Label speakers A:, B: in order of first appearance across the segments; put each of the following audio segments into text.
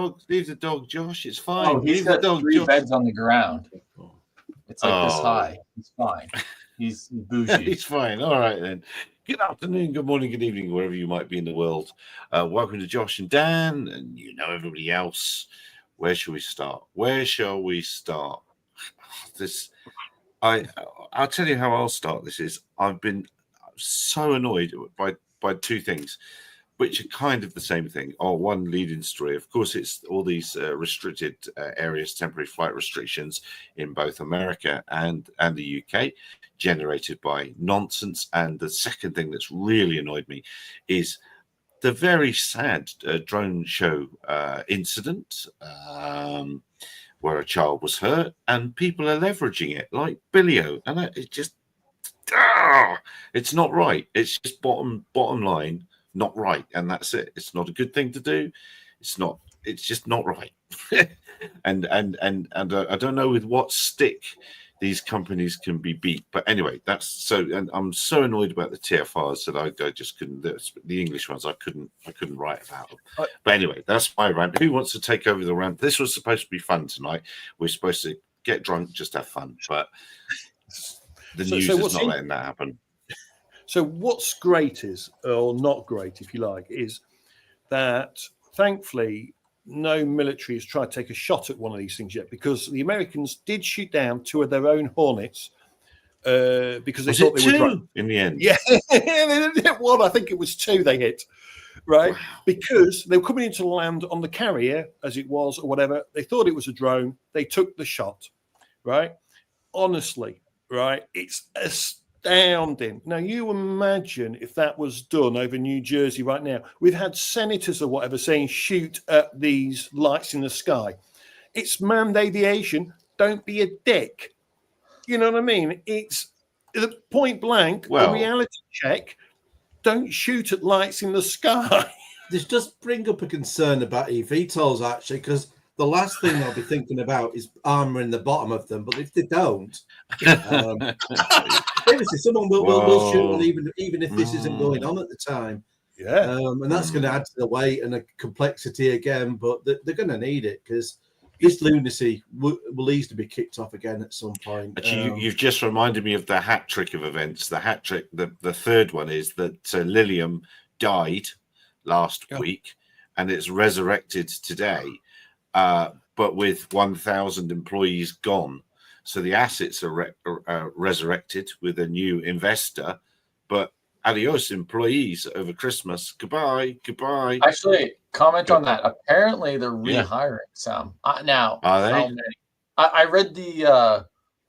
A: dog. Leave the dog, Josh. It's fine.
B: Oh, he's
A: Leave
B: got
A: the dog,
B: 3
A: Josh.
B: beds on the ground. It's like this high. He's fine. He's bougie.
A: He's fine. All right, then. Good afternoon, good morning, good evening, wherever you might be in the world. Welcome to Josh and Dan, and everybody else. Where shall we start? I'll tell you how I'll start. I've been so annoyed by two things, which are kind of the same thing. One leading story. Of course, it's all these restricted areas, temporary flight restrictions in both America and the UK, generated by nonsense. And the second thing that's really annoyed me is the very sad drone show incident where a child was hurt, and people are leveraging it like Billio, and it just it's not right. It's just bottom line. Not right, and that's it. It's not a good thing to do. It's just not right. and I don't know with what stick these companies can be beat. But anyway, that's so. And I'm so annoyed about the TFRs that I just couldn't. The English ones I couldn't write about them. But anyway, that's my rant. Who wants to take over the rant? This was supposed to be fun tonight. We're supposed to get drunk, just have fun. But the news is not letting that happen.
C: So what's great is, or not great, if you like, is that thankfully no military has tried to take a shot at one of these things yet, because the Americans did shoot down 2 of their own Hornets because they thought they were drunk.
A: In the end.
C: Yeah, one. I think it was 2 they hit, right? Wow. Because they were coming into land on the carrier, as it was, or whatever. They thought it was a drone. They took the shot, right? Honestly, right? It's astounding. Now, you imagine if that was done over New Jersey right now. We've had senators or whatever saying shoot at these lights in the sky. It's manned aviation. Don't be a dick. You know what I mean? It's point blank, a reality check. Don't shoot at lights in the sky.
D: This does bring up a concern about eVTOLs, actually, because the last thing I'll be thinking about is armoring the bottom of them. But if they don't, seriously, someone will shoot them, even if this isn't going on at the time.
C: Yeah,
D: and that's going to add to the weight and the complexity again. But they're going to need it, because this lunacy will easily be kicked off again at some point.
A: Actually, you've just reminded me of the hat trick of events. The hat trick, the third one is that Lilium died last week, and it's resurrected today. But with 1,000 employees gone. So the assets are resurrected with a new investor, but adios employees over Christmas. Goodbye.
B: Actually, comment on that. Apparently, they're rehiring some. Now,
A: are they?
B: How many? I read I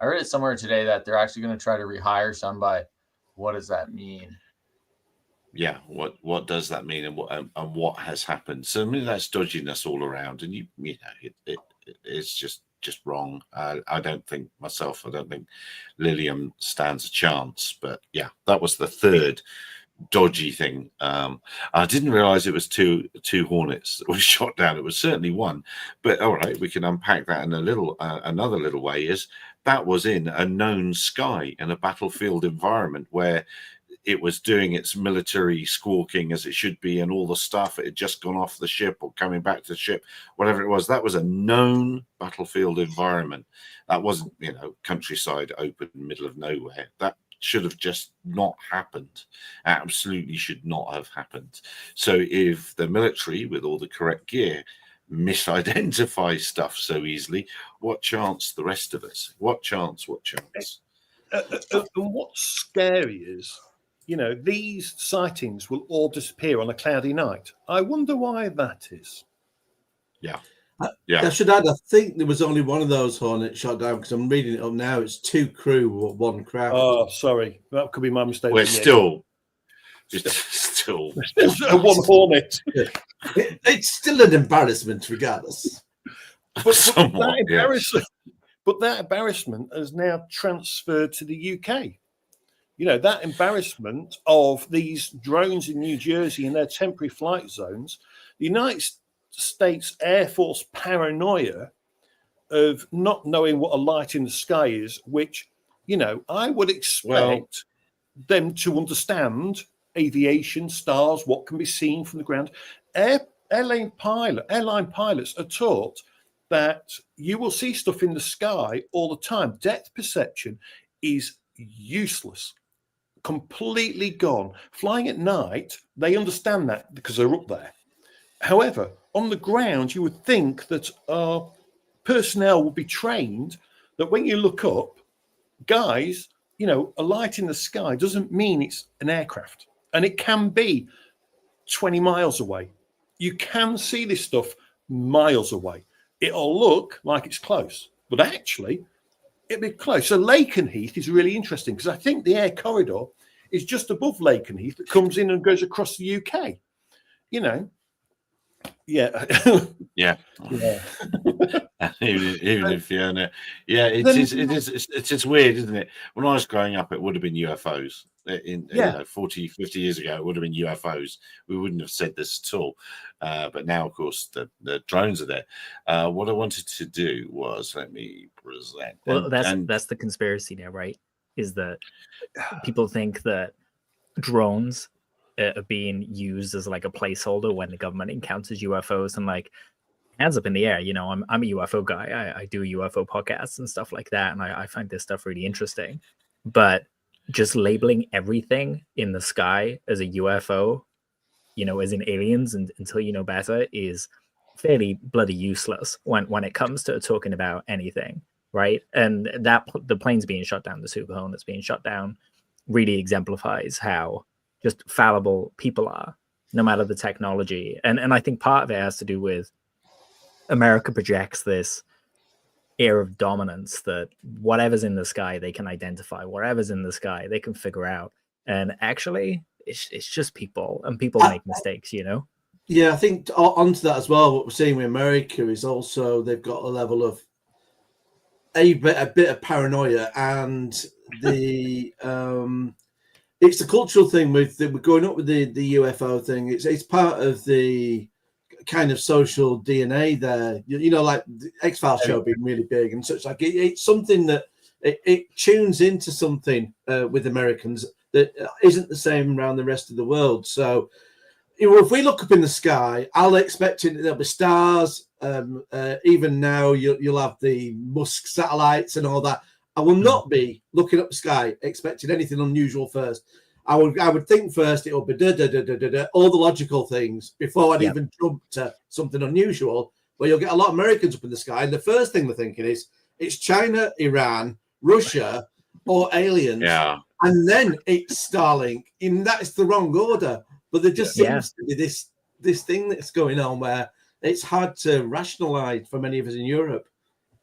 B: read it somewhere today that they're actually going to try to rehire some by. What does that mean?
A: Yeah, what does that mean, and what has happened? So I mean, that's dodginess all around, and it's just wrong. I don't think Lilium stands a chance, but yeah, that was the third dodgy thing. I didn't realize it was two Hornets that were shot down. It was certainly one, but all right, we can unpack that in another little way. Is that was in a known sky in a battlefield environment where it was doing its military squawking as it should be, and all the stuff. It had just gone off the ship or coming back to the ship, whatever it was. That was a known battlefield environment. That wasn't, countryside, open, middle of nowhere. That should have just not happened. Absolutely should not have happened. So if the military, with all the correct gear, misidentify stuff so easily, what chance the rest of us? What chance?
C: And what's scary is, these sightings will all disappear on a cloudy night. I wonder why that is.
A: Yeah.
D: I should add, I think there was only one of those Hornets shot down, because I'm reading it up now. It's 2 crew, 1 craft.
C: Oh, sorry. That could be my mistake.
A: We're still
C: one Hornet.
D: It's still an embarrassment regardless.
C: But that embarrassment has now transferred to the UK. That embarrassment of these drones in New Jersey in their temporary flight zones, the United States Air Force paranoia of not knowing what a light in the sky is, which, I would expect them to understand aviation, stars, what can be seen from the ground. Air airline pilots are taught that you will see stuff in the sky all the time. Depth perception is useless, completely gone. Flying at night, they understand that because they're up there. However, on the ground, you would think that our personnel will be trained that when you look up, guys, a light in the sky doesn't mean it's an aircraft. And it can be 20 miles away. You can see this stuff miles away. It'll look like it's close, but actually it'll be close. So Lakenheath is really interesting because I think the air corridor is just above Lakenheath that comes in and goes across the UK. Yeah.
A: Yeah. even if it's weird, isn't it? When I was growing up, it would have been UFOs. 40, 50 years ago, it would have been UFOs. We wouldn't have said this at all. But now, of course, the drones are there. What I wanted to do was let me present.
E: Well, that's the conspiracy now, right? Is that people think that drones are being used as like a placeholder when the government encounters UFOs, and like hands up in the air. I'm a UFO guy. I do UFO podcasts and stuff like that, and I find this stuff really interesting. But just labeling everything in the sky as a UFO, as in aliens, and until you know better, is fairly bloody useless when it comes to talking about anything, right? And that the planes being shot down, the Super Hornets being shot down, really exemplifies how just fallible people are, no matter the technology. And I think part of it has to do with America projects this air of dominance that whatever's in the sky they can identify, whatever's in the sky they can figure out, and actually it's just people, and people make mistakes.
D: Yeah, I think onto that as well, what we're seeing with America is also they've got a level of a bit of paranoia, and the it's the cultural thing with we're going up with the UFO thing. It's part of the kind of social DNA there, like the X-Files show being really big and such. Like it's something that it tunes into something with Americans that isn't the same around the rest of the world. So if we look up in the sky, I'll expect there'll be stars. Even now you'll have the Musk satellites and all that. I will not be looking up the sky expecting anything unusual first. I would think first it will be all the logical things before I'd even jump to something unusual. Where you'll get a lot of Americans up in the sky, and the first thing they're thinking is it's China, Iran, Russia, or aliens, and then it's Starlink. And that's the wrong order. But there just seems to be this thing that's going on where it's hard to rationalize for many of us in Europe.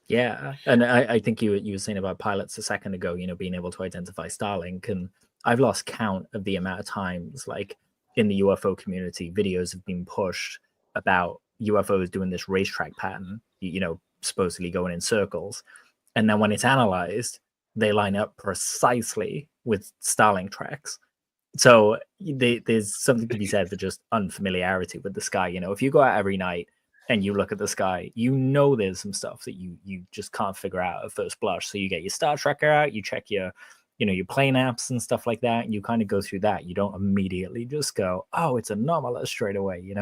E: Yeah, and I think you were saying about pilots a second ago, being able to identify Starlink, and I've lost count of the amount of times, like in the UFO community, videos have been pushed about UFOs doing this racetrack pattern, supposedly going in circles, and then when it's analyzed, they line up precisely with Starlink tracks. So there's something to be said for just unfamiliarity with the sky. If you go out every night and you look at the sky, there's some stuff that you just can't figure out at first blush. So you get your Star Trekker out, you check your plane apps and stuff like that, and you kind of go through that. You don't immediately just go, oh, it's anomalous straight away,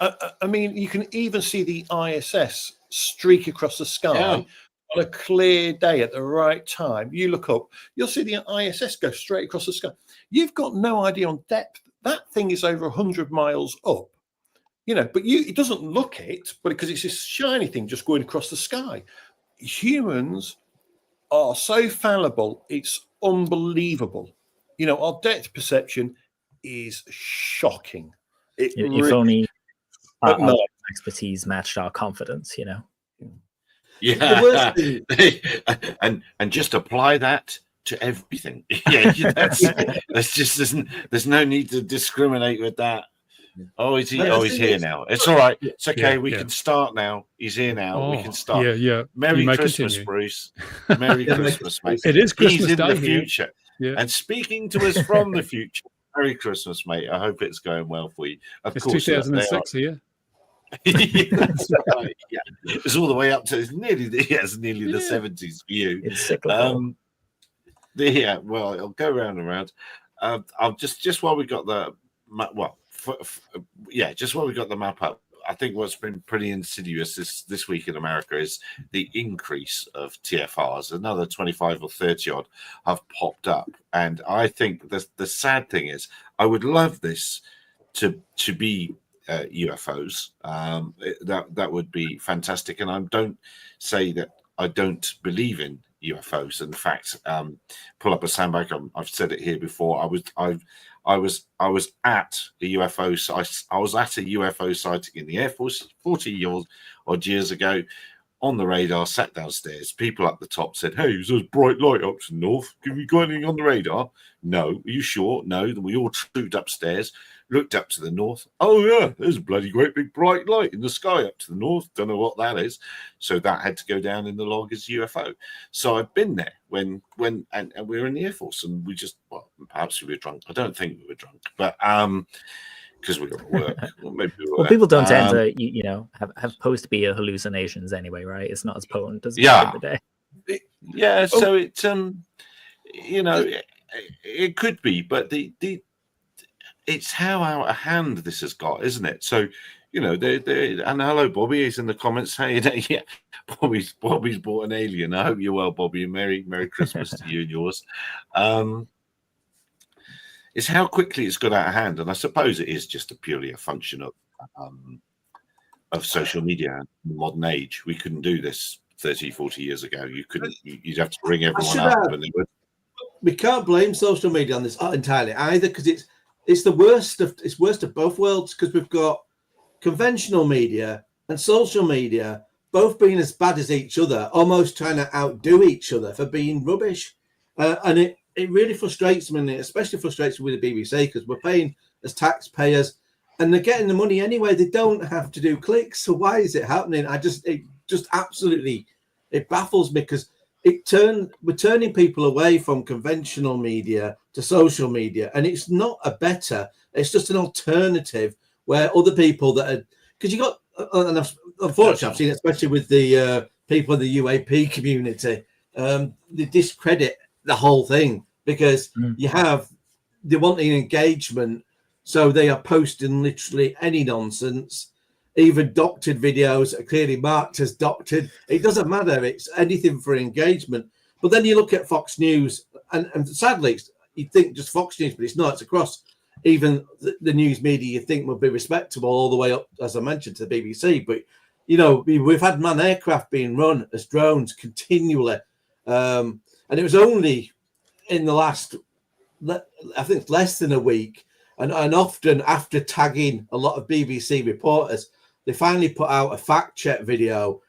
C: I mean, you can even see the ISS streak across the sky on a clear day at the right time. You look up, you'll see the ISS go straight across the sky. You've got no idea on depth. That thing is over 100 miles up, but it doesn't look it, but because it's this shiny thing just going across the sky. Humans are so fallible, it's unbelievable. Our depth perception is shocking.
E: If only our expertise matched our confidence,
A: Yeah, and just apply that to everything. That's just there's no need to discriminate with that. Oh, he's here now. It's all right. It's okay. We can start now. He's here now. We can start.
F: Yeah.
A: Merry Christmas, Bruce. Merry Christmas, mate.
F: It is Christmas
A: He's in
F: Day
A: the future.
F: Yeah.
A: And speaking to us from the future. Merry Christmas, mate. I hope it's going well for you. Of
F: it's
A: course,
F: 2006 here.
A: That's right. Yeah, it's all the way up to nearly the 70s for you.
E: It's cyclical.
A: Well, it'll go round and round. I'll just while we got the just while we got the map up, I think what's been pretty insidious this week in America is the increase of TFRs. Another 25 or 30 odd have popped up, and I think the sad thing is, I would love this to be UFOs. That would be fantastic, and I don't say that I don't believe in UFOs. In fact, pull up a sandbag. I've said it here before. I was at a UFO. I was at a UFO sighting in the Air Force 40 odd years ago. On the radar, sat downstairs. People up the top said, "Hey, there's a bright light up to the north. Have you got anything on the radar?" "No." "Are you sure?" "No." Then we all trooped upstairs, looked up to the north. "Oh yeah, there's a bloody great big bright light in the sky up to the north. Don't know what that is." So that had to go down in the log as UFO. So I've been there when and we were in the Air Force, and we just, well, perhaps we were drunk. I don't think we were drunk, but because we got to work. Or maybe we were.
E: Well, people don't tend to, have post-beer hallucinations anyway, right? It's not as potent as back in the day.
A: Yeah, so it it could be, but the it's how out of hand this has got, isn't it? So, and hello, Bobby is in the comments saying, yeah, Bobby's bought an alien. I hope you're well, Bobby, and Merry Christmas to you and yours. It's how quickly it's got out of hand, and I suppose it is just purely a function of social media in the modern age. We couldn't do this 30, 40 years ago. You'd have to ring everyone up, and they would.
D: We can't blame social media on this entirely either, because it's the worst of both worlds, because we've got conventional media and social media both being as bad as each other, almost trying to outdo each other for being rubbish, and it really frustrates me, and it especially frustrates me with the BBC, because we're paying as taxpayers and they're getting the money anyway. They don't have to do clicks. So why is it happening? It just absolutely, it baffles me, because we're turning people away from conventional media to social media, and it's not it's just an alternative where other people that are, because you got, and unfortunately I've seen it, especially with the people in the UAP community, they discredit the whole thing, because they want an engagement, so they are posting literally any nonsense, even doctored videos are clearly marked as doctored. It doesn't matter, it's anything for engagement. But then you look at Fox News, and sadly you'd think just Fox News, but it's not. It's across even the news media you think would be respectable, all the way up, as I mentioned, to the BBC. But we've had manned aircraft being run as drones continually, and it was only in the last, I think, less than a week, and often after tagging a lot of BBC reporters, they finally put out a fact check video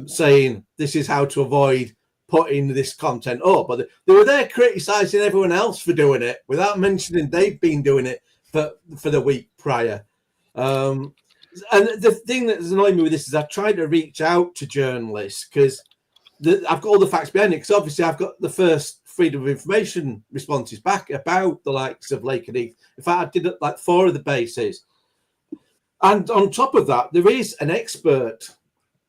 D: saying this is how to avoid putting this content up. But they were there criticising everyone else for doing it without mentioning they've been doing it for the week prior. And the thing that's annoying me with this is I've tried to reach out to journalists, because I've got all the facts behind it, because obviously I've got the first freedom of information responses back about the likes of Lake and Heath. In fact, I did like 4 of the bases. And on top of that, there is an expert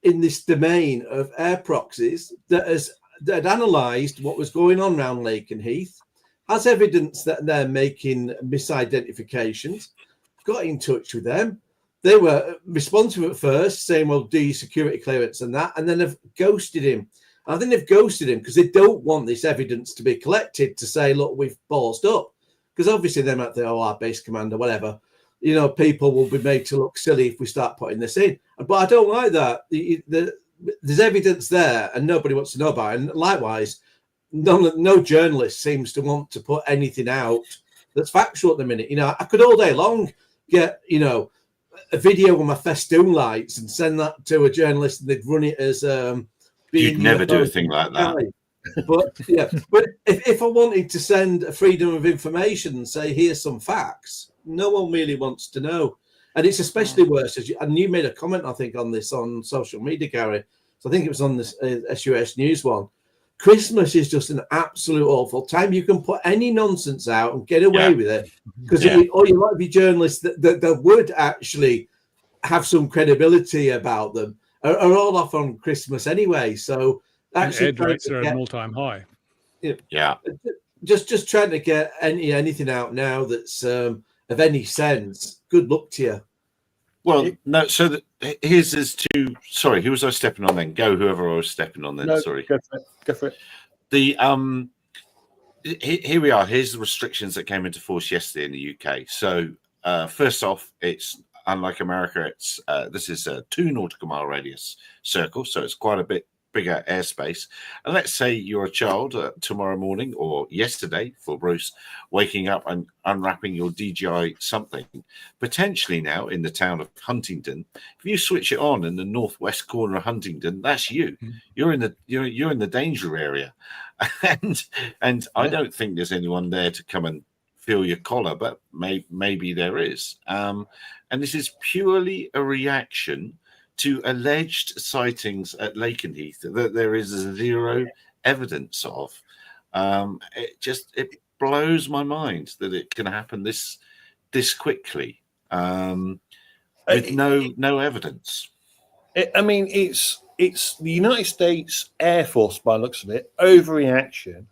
D: in this domain of air proxies that had analysed what was going on around Lake and Heath, has evidence that they're making misidentifications, got in touch with them. They were responsive at first, saying, well, do your security clearance and that, and then they've ghosted him. I think they've ghosted him because they don't want this evidence to be collected to say, look, we've ballsed up. Because obviously they might think, our base commander, whatever, people will be made to look silly if we start putting this in. But I don't like that. There's evidence there and nobody wants to know about it. And likewise, no journalist seems to want to put anything out that's factual at the minute. I could all day long get, a video with my festoon lights and send that to a journalist, and they'd run it as
A: you'd never do a thing like that.
D: But if I wanted to send a freedom of information and say here's some facts, no one really wants to know. And it's especially worse, and you made a comment, I think, on this on social media, Gary. So I think it was on this SUS News one. Christmas is just an absolute awful time. You can put any nonsense out and get away with it, because all you might be journalists that would actually have some credibility about them are all off on Christmas anyway. So actually,
F: ed rates are at an all-time high.
D: Just trying to get anything out now that's of any sense, good luck to you.
A: Well, no. So here's as to. Sorry, who was I stepping on then? Go, whoever I was stepping on then.
C: No,
A: Sorry.
C: go for it. Go for it.
A: The here we are. Here's the restrictions that came into force yesterday in the UK. So first off, it's unlike America. It's this is a 2 nautical mile radius circle, so it's quite a bit bigger airspace. And let's say you're a child tomorrow morning or yesterday for Bruce, waking up and unwrapping your DJI something, potentially now in the town of Huntingdon. If you switch it on in the northwest corner of Huntingdon, that's you. You're in the danger area, and I don't think there's anyone there to come and feel your collar, but maybe there is. And this is purely a reaction to alleged sightings at Lakenheath that there is zero evidence of. It blows my mind that it can happen this quickly with no evidence.
C: I mean, it's the United States Air Force, by the looks of it, overreaction,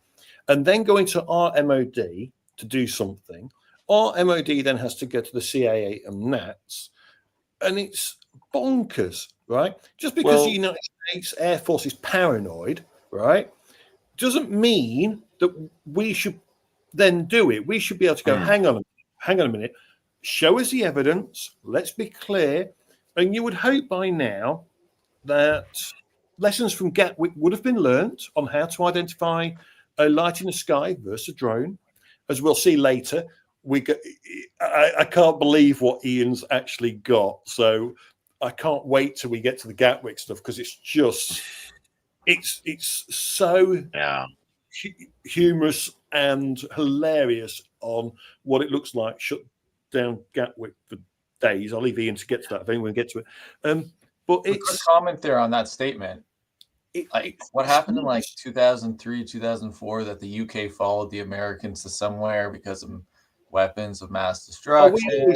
C: and then going to our MOD to do something. Our MOD then has to go to the CIA and NATS, and it's bonkers, right? Just because the United States Air Force is paranoid, right, doesn't mean that we should then do it. We should be able to go, hang on a minute, show us the evidence, let's be clear. And you would hope by now that lessons from Gatwick would have been learnt on how to identify a light in the sky versus a drone. As we'll see later, I can't believe what Ian's actually got. So I can't wait till we get to the Gatwick stuff, because it's just, it's so humorous and hilarious on what it looks like shut down Gatwick for days. I'll leave Ian to get to that if anyone gets to it. But it's
B: a comment there on that statement. What happened in like 2003, 2004 that the UK followed the Americans to somewhere because of weapons of mass destruction.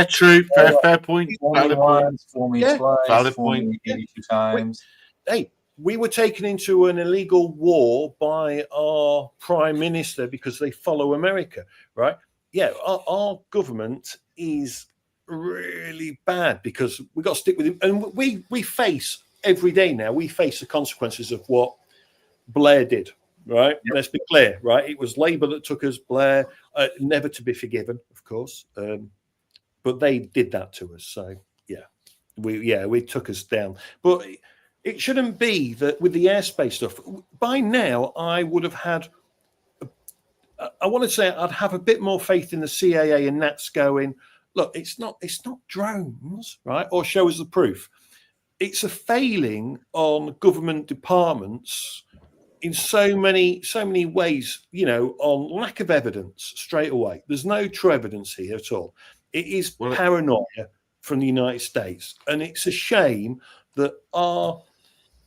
A: True. Fair point.
B: Valid point. Fool me twice.
A: Valid
B: Fool
A: point.
B: me 82 times.
C: Hey, we were taken into an illegal war by our prime minister because they follow America, right? Yeah, our government is really bad because we got to stick with him, and we face every day now. We face the consequences of what Blair did. Right, let's be clear. Right, it was Labour that took us. Blair, never to be forgiven, of course, but they did that to us. So we took us down. But it shouldn't be that with the airspace stuff. By now, I would have had. I want to say I'd have a bit more faith in the CAA and NATS going, look, it's not drones, right? Or show us the proof. It's a failing on government departments in so many ways, on lack of evidence straight away. There's no true evidence here at all. It is paranoia from the United States. And it's a shame that our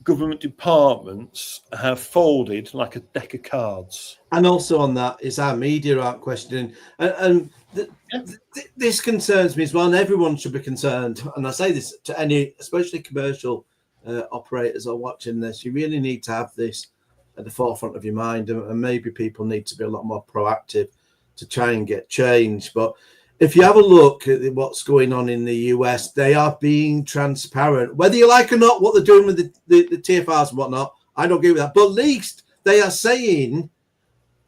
C: government departments have folded like a deck of cards.
D: And also on that is our media aren't questioning. And this concerns me as well, and everyone should be concerned. And I say this to any, especially commercial operators are watching this. You really need to have this at the forefront of your mind, and maybe people need to be a lot more proactive to try and get change. But if you have a look at what's going on in the US, they are being transparent, whether you like or not what they're doing with the TFRs and whatnot. I don't agree with that, but at least they are saying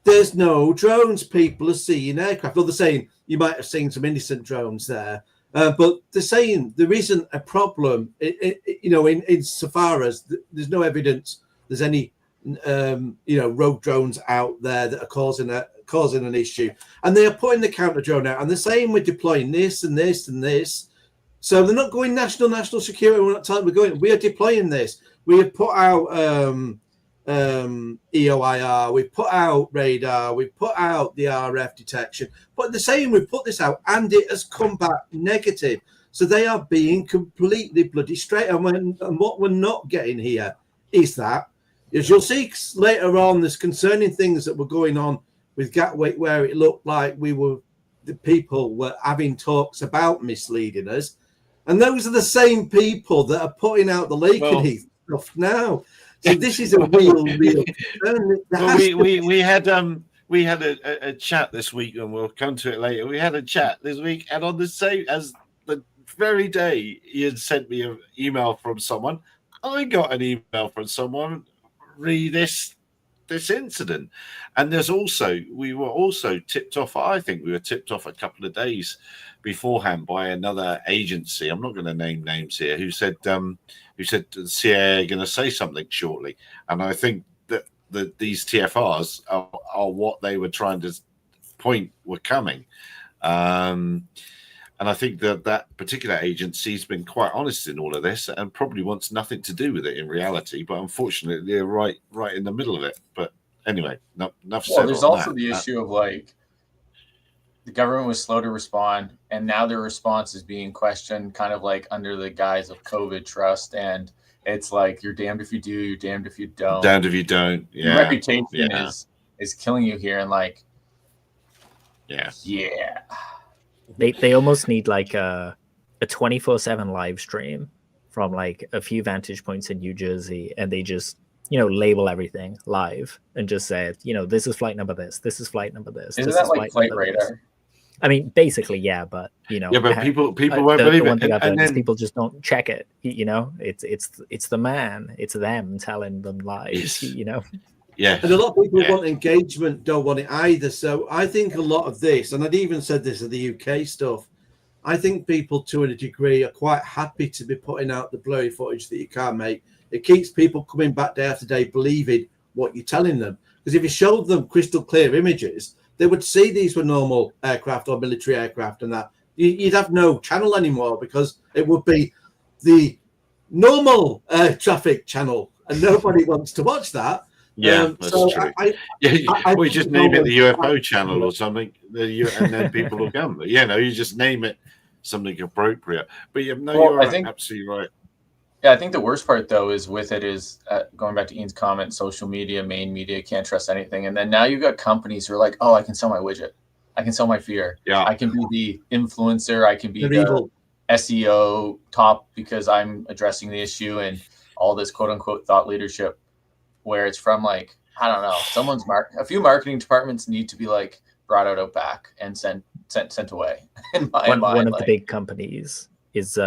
D: there's no drones. People are seeing aircraft. Well, they're saying you might have seen some innocent drones there, but they're saying there isn't a problem. In so far as there's no evidence there's any rogue drones out there that are causing an issue, and they are putting the counter drone out, and they're saying we're deploying this and this and this. So they're not going national security. We're not telling we are deploying this. We have put out EOIR, we've put out radar, we've put out the RF detection, but they're saying we've put this out and it has come back negative. So they are being completely bloody straight. And what we're not getting here is that, as you'll see later on, there's concerning things that were going on with Gatwick where it looked like the people were having talks about misleading us. And those are the same people that are putting out the Lakenheath stuff now. So this is a real concern.
A: We we had a chat this week, and we'll come to it later. We had a chat this week, and on the same as the very day he had sent me an email from someone, I got an email from someone this incident. And we were also tipped off. I think we were tipped off a couple of days beforehand by another agency. I'm not going to name names here. Who said the CIA are going to say something shortly, and I think that these TFRs are what they were trying to point were coming. And I think that particular agency's been quite honest in all of this and probably wants nothing to do with it in reality. But unfortunately, they're right in the middle of it. But anyway, enough said.
B: Well, there's also the issue of like the government was slow to respond, and now their response is being questioned, kind of like under the guise of COVID trust. And it's like you're damned if you do, you're damned if you don't.
A: Damned if you don't. Yeah.
B: Your reputation is killing you here, and like,
A: yeah.
E: They almost need like a 24/7 live stream from like a few vantage points in New Jersey, and they just label everything live and just say, this is flight number this is flight number this.
B: Isn't that like flight radar?
E: I mean, basically, yeah, but
A: yeah, but people won't believe it,
E: and then people just don't check it. It's the man, it's them telling them lies.
A: Yeah,
D: and a lot of people want engagement, don't want it either. So I think a lot of this, and I'd even said this of the UK stuff, I think people to a degree are quite happy to be putting out the blurry footage that you can't make. It keeps people coming back day after day believing what you're telling them. Because if you showed them crystal clear images, they would see these were normal aircraft or military aircraft, and that you'd have no channel anymore because it would be the normal traffic channel, and nobody wants to watch that.
A: Yeah, that's true. We just name it the UFO channel or something, and then people will come. But you just name it something appropriate. But you're absolutely right.
B: Yeah, I think the worst part though is going back to Ian's comment, social media, main media, can't trust anything. And then now you've got companies who are like, oh, I can sell my widget. I can sell my fear.
A: Yeah.
B: I can be the influencer. I can be the SEO top because I'm addressing the issue and all this quote unquote thought leadership, where it's from like, I don't know, a few marketing departments need to be like brought out back and sent away.
E: One of the big companies is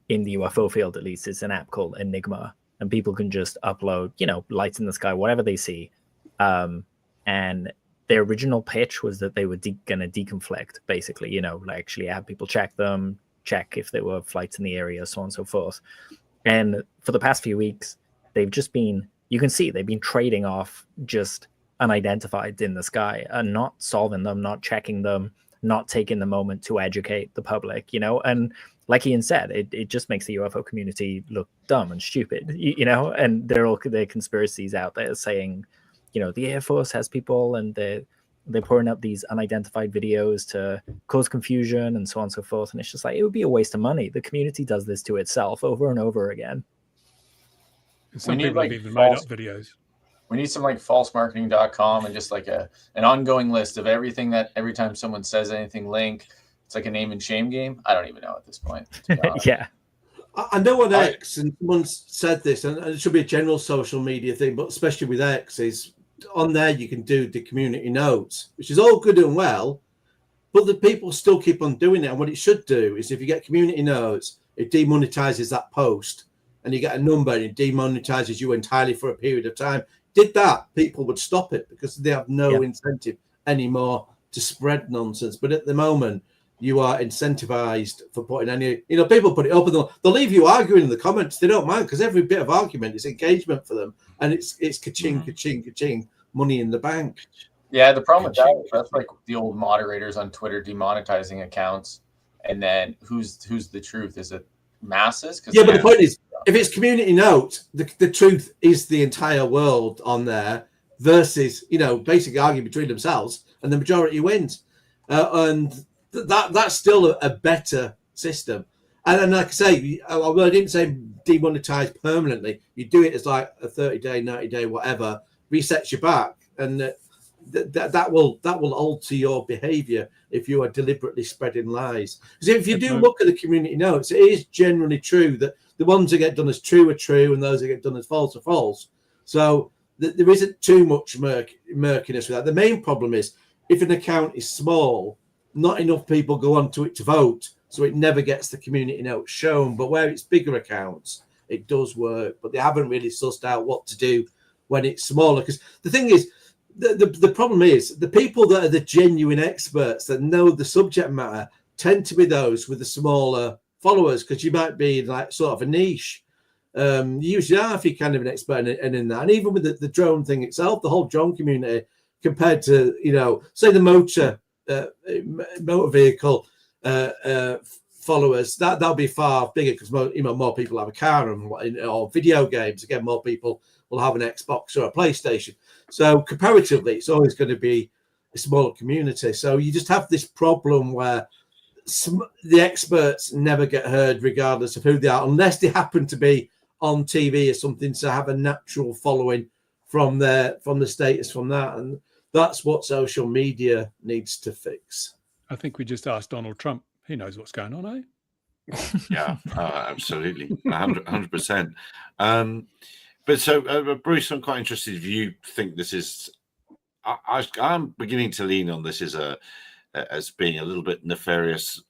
E: in the UFO field, at least, is an app called Enigma, and people can just upload, lights in the sky, whatever they see. And their original pitch was that they were going to deconflict, basically, like actually have people check if there were flights in the area, so on and so forth. And for the past few weeks, they've just been, you can see they've been trading off just unidentified in the sky and not solving them, not checking them, not taking the moment to educate the public, and like Ian said, it just makes the UFO community look dumb and stupid, and there are conspiracies out there saying, the Air Force has people and they're pouring up these unidentified videos to cause confusion and so on and so forth. And it's just like, it would be a waste of money. The community does this to itself over and over again.
F: And some people have even made up videos.
B: We need some like falsemarketing.com and just like an ongoing list of everything that every time someone says anything, link. It's like a name and shame game. I don't even know at this point.
E: Yeah.
D: I know on X, and someone said this, and it should be a general social media thing, but especially with X, is on there you can do the community notes, which is all good and well, but the people still keep on doing it. And what it should do is if you get community notes, it demonetizes that post, and you get a number and it demonetizes you entirely for a period of time. Did that, people would stop it because they have no incentive anymore to spread nonsense. But at the moment, you are incentivized for putting any, people put it up and they'll leave you arguing in the comments. They don't mind because every bit of argument is engagement for them. And it's ka-ching, ka-ching, ka-ching, money in the bank.
B: Yeah, the problem with that's like the old moderators on Twitter demonetizing accounts. And then who's the truth? Is it masses?
D: But the point is, if it's community note, the truth is the entire world on there versus, basically arguing between themselves and the majority wins. And that's still a better system. And like I say, I didn't say demonetize permanently. You do it as like a 30-day, 90-day, whatever, resets you back. And that will alter your behavior if you are deliberately spreading lies. Because if you do look at the community notes, it is generally true that the ones that get done as true are true and those that get done as false are false. So there isn't too much murkiness with that. The main problem is if an account is small, not enough people go onto it to vote, so it never gets the community note shown. But where it's bigger accounts, it does work. But they haven't really sussed out what to do when it's smaller. Because the thing is, the problem is the people that are the genuine experts that know the subject matter tend to be those with the smaller followers, because you might be like sort of a niche. You usually are if you're kind of an expert in that. And even with the drone thing itself, the whole drone community compared to, say the motor vehicle followers, that'll be far bigger because more people have a car or video games. Again, more people will have an Xbox or a PlayStation. So comparatively, it's always going to be a smaller community. So you just have this problem where the experts never get heard regardless of who they are, unless they happen to be on TV or something to have a natural following from the status from that. And that's what social media needs to fix.
F: I think we just asked Donald Trump. He knows what's going on, eh?
A: Yeah, absolutely, 100%. But so, Bruce, I'm quite interested if you think this is. I'm beginning to lean on this as being a little bit nefarious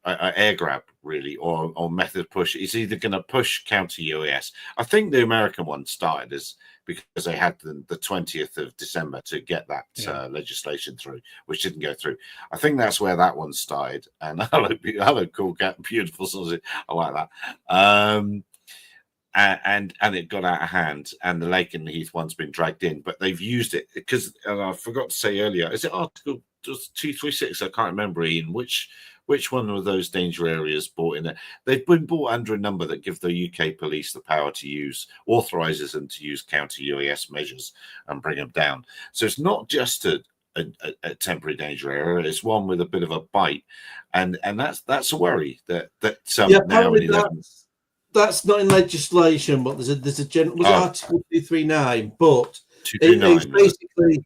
A: air grab, really, or method push. It's either going to push counter UAS. I think the American one started because they had the 20th of December to get that legislation through, which didn't go through. I think that's where that one started. And hello, cool cat, beautiful sausage. I like that. And it got out of hand, and the Lake and Heath one's been dragged in, but they've used it because, and I forgot to say earlier, is it Article 236? I can't remember, Ian, which one of those danger areas bought in there. They've been bought under a number that give the UK police the power to authorizes them to use counter UAS measures and bring them down. So it's not just a temporary danger area, it's one with a bit of a bite, and that's a worry that now
D: that's not in legislation, but there's a general Article 239, but it's basically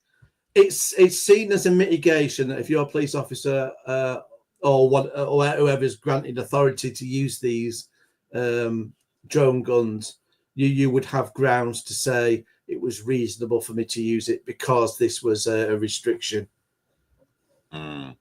D: it's seen as a mitigation that if you're a police officer or whoever's granted authority to use these drone guns, you would have grounds to say it was reasonable for me to use it because this was a restriction.
A: And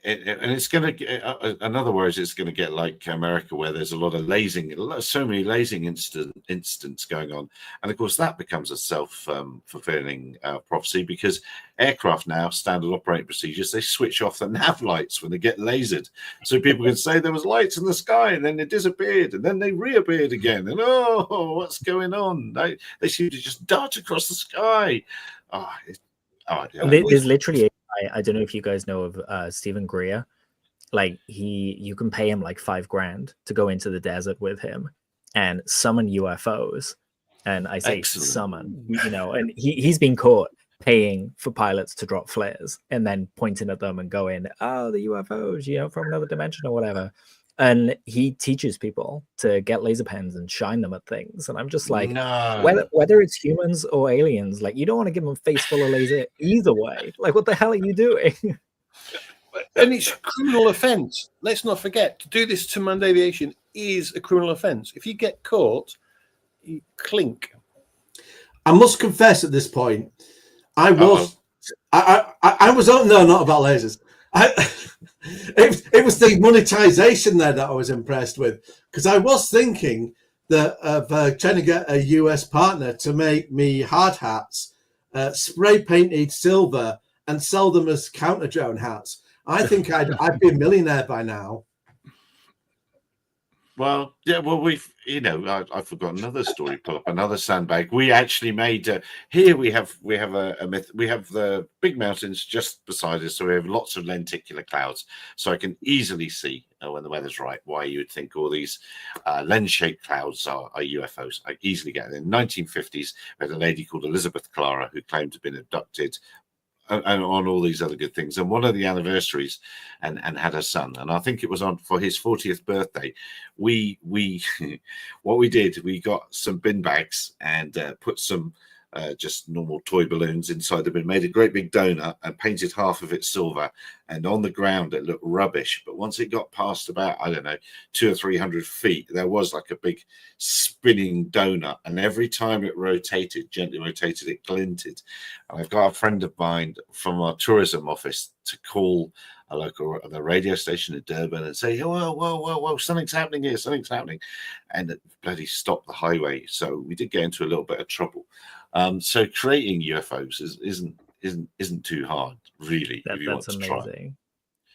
A: it's going to get, in other words, it's going to get like America, where there's a lot of so many lasing incidents going on. And of course, that becomes a self-fulfilling prophecy, because aircraft now, standard operating procedures, they switch off the nav lights when they get lasered. So people can say there was lights in the sky and then they disappeared and then they reappeared again. And what's going on? They seem to just dart across the sky.
E: There's literally I don't know if you guys know of Stephen Greer. Like you can pay him like $5,000 to go into the desert with him and summon UFOs. And I say summon, and he's been caught paying for pilots to drop flares and then pointing at them and going, "Oh, the UFOs, from another dimension or whatever." And he teaches people to get laser pens and shine them at things. And I'm just like, whether it's humans or aliens, like, you don't want to give them a face full of laser either way. Like, what the hell are you doing?
C: And it's a criminal offence. Let's not forget, to do this to manned aviation is a criminal offence. If you get caught, you clink.
D: I must confess at this point, I was no, not about lasers. It was the monetization there that I was impressed with, because I was thinking that of trying to get a US partner to make me hard hats, spray painted silver, and sell them as counter drone hats. I think I'd be a millionaire by now.
A: Well, yeah. Well, I forgot another story. Pull up another sandbag. We actually made here. We have a myth. We have the big mountains just beside us, so we have lots of lenticular clouds. So I can easily see when the weather's right why you would think all these lens-shaped clouds are UFOs. I easily get it. In the 1950s, we had a lady called Elizabeth Clara who claimed to have been abducted. And on all these other good things, and one of the anniversaries, and had a son, and I think it was on for his 40th birthday. We what we did, we got some bin bags and put some just normal toy balloons. Inside they'd been made a great big donut and painted half of it silver, and on the ground it looked rubbish. But once it got past about, I don't know, 200 or 300 feet, there was like a big spinning donut, and every time it rotated, gently rotated, it glinted. And I've got a friend of mine from our tourism office to call a local the radio station in Durban and say, whoa, something's happening here, something's happening, and it bloody stopped the highway. So we did get into a little bit of trouble. So creating UFOs isn't too hard, really. If you
E: That's
A: want to
E: amazing.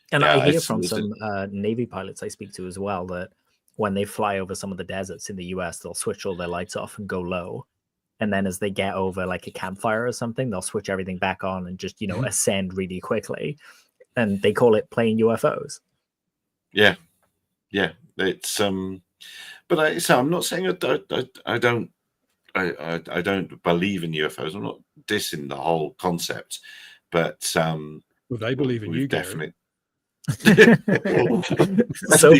E: Try. And
A: yeah,
E: I hear from some Navy pilots I speak to as well that when they fly over some of the deserts in the US, they'll switch all their lights off and go low. And then as they get over like a campfire or something, they'll switch everything back on and just, ascend really quickly. And they call it playing UFOs. Yeah.
A: It's but I'm not saying I don't believe in UFOs. I'm not dissing the whole concept, but
F: well, they believe in you,
A: definitely.
E: So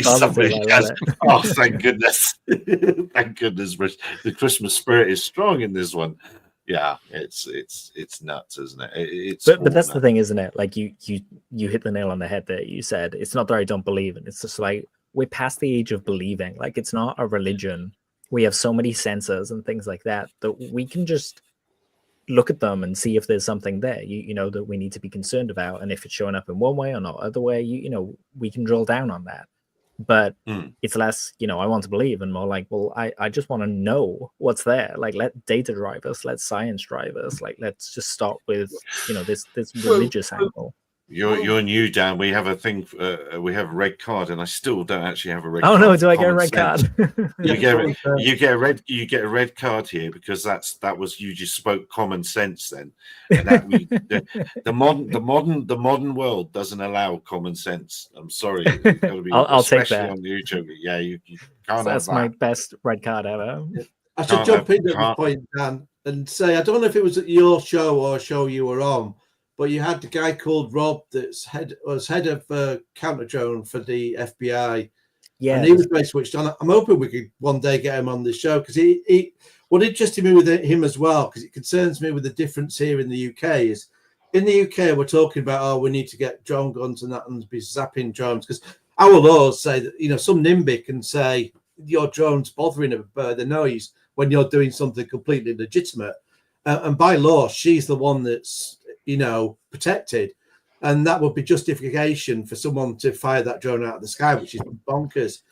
E: positive,
A: oh, thank goodness! Thank goodness, the Christmas spirit is strong in this one. Yeah, it's nuts, isn't it?
E: But that's the thing, isn't it? Like you hit the nail on the head there. You said it's not that I don't believe in. It's just like we're past the age of believing. Like it's not a religion. We have so many sensors and things like that we can just look at them and see if there's something there, that we need to be concerned about. And if it's showing up in one way or not other way, we can drill down on that. But it's less, I want to believe, and more like, well, I just want to know what's there. Like, let data drive us, let science drive us. Like, let's just stop with, this religious angle.
A: You're new, Dan. We have a thing. We have a red card, and I still don't actually have a red.
E: Oh
A: card.
E: no! Do I get a red card?
A: You get a red card here because that was you just spoke common sense then. And the modern world doesn't allow common sense. I'm sorry.
E: I'll take that.
A: On YouTube. Yeah, you can't.
E: So that's my best red card ever.
D: I should jump in at the point, Dan, and say I don't know if it was at your show or a show you were on. But you had the guy called Rob that's was head of counter drone for the FBI. Yeah, and he was very switched on. I'm hoping we could one day get him on the show because what interested me with him as well, because it concerns me with the difference here in the UK is in the UK we're talking about we need to get drone guns and that and be zapping drones because our laws say that some NIMBY can say your drone's bothering the noise when you're doing something completely legitimate, and by law she's the one that's protected, and that would be justification for someone to fire that drone out of the sky, which is bonkers.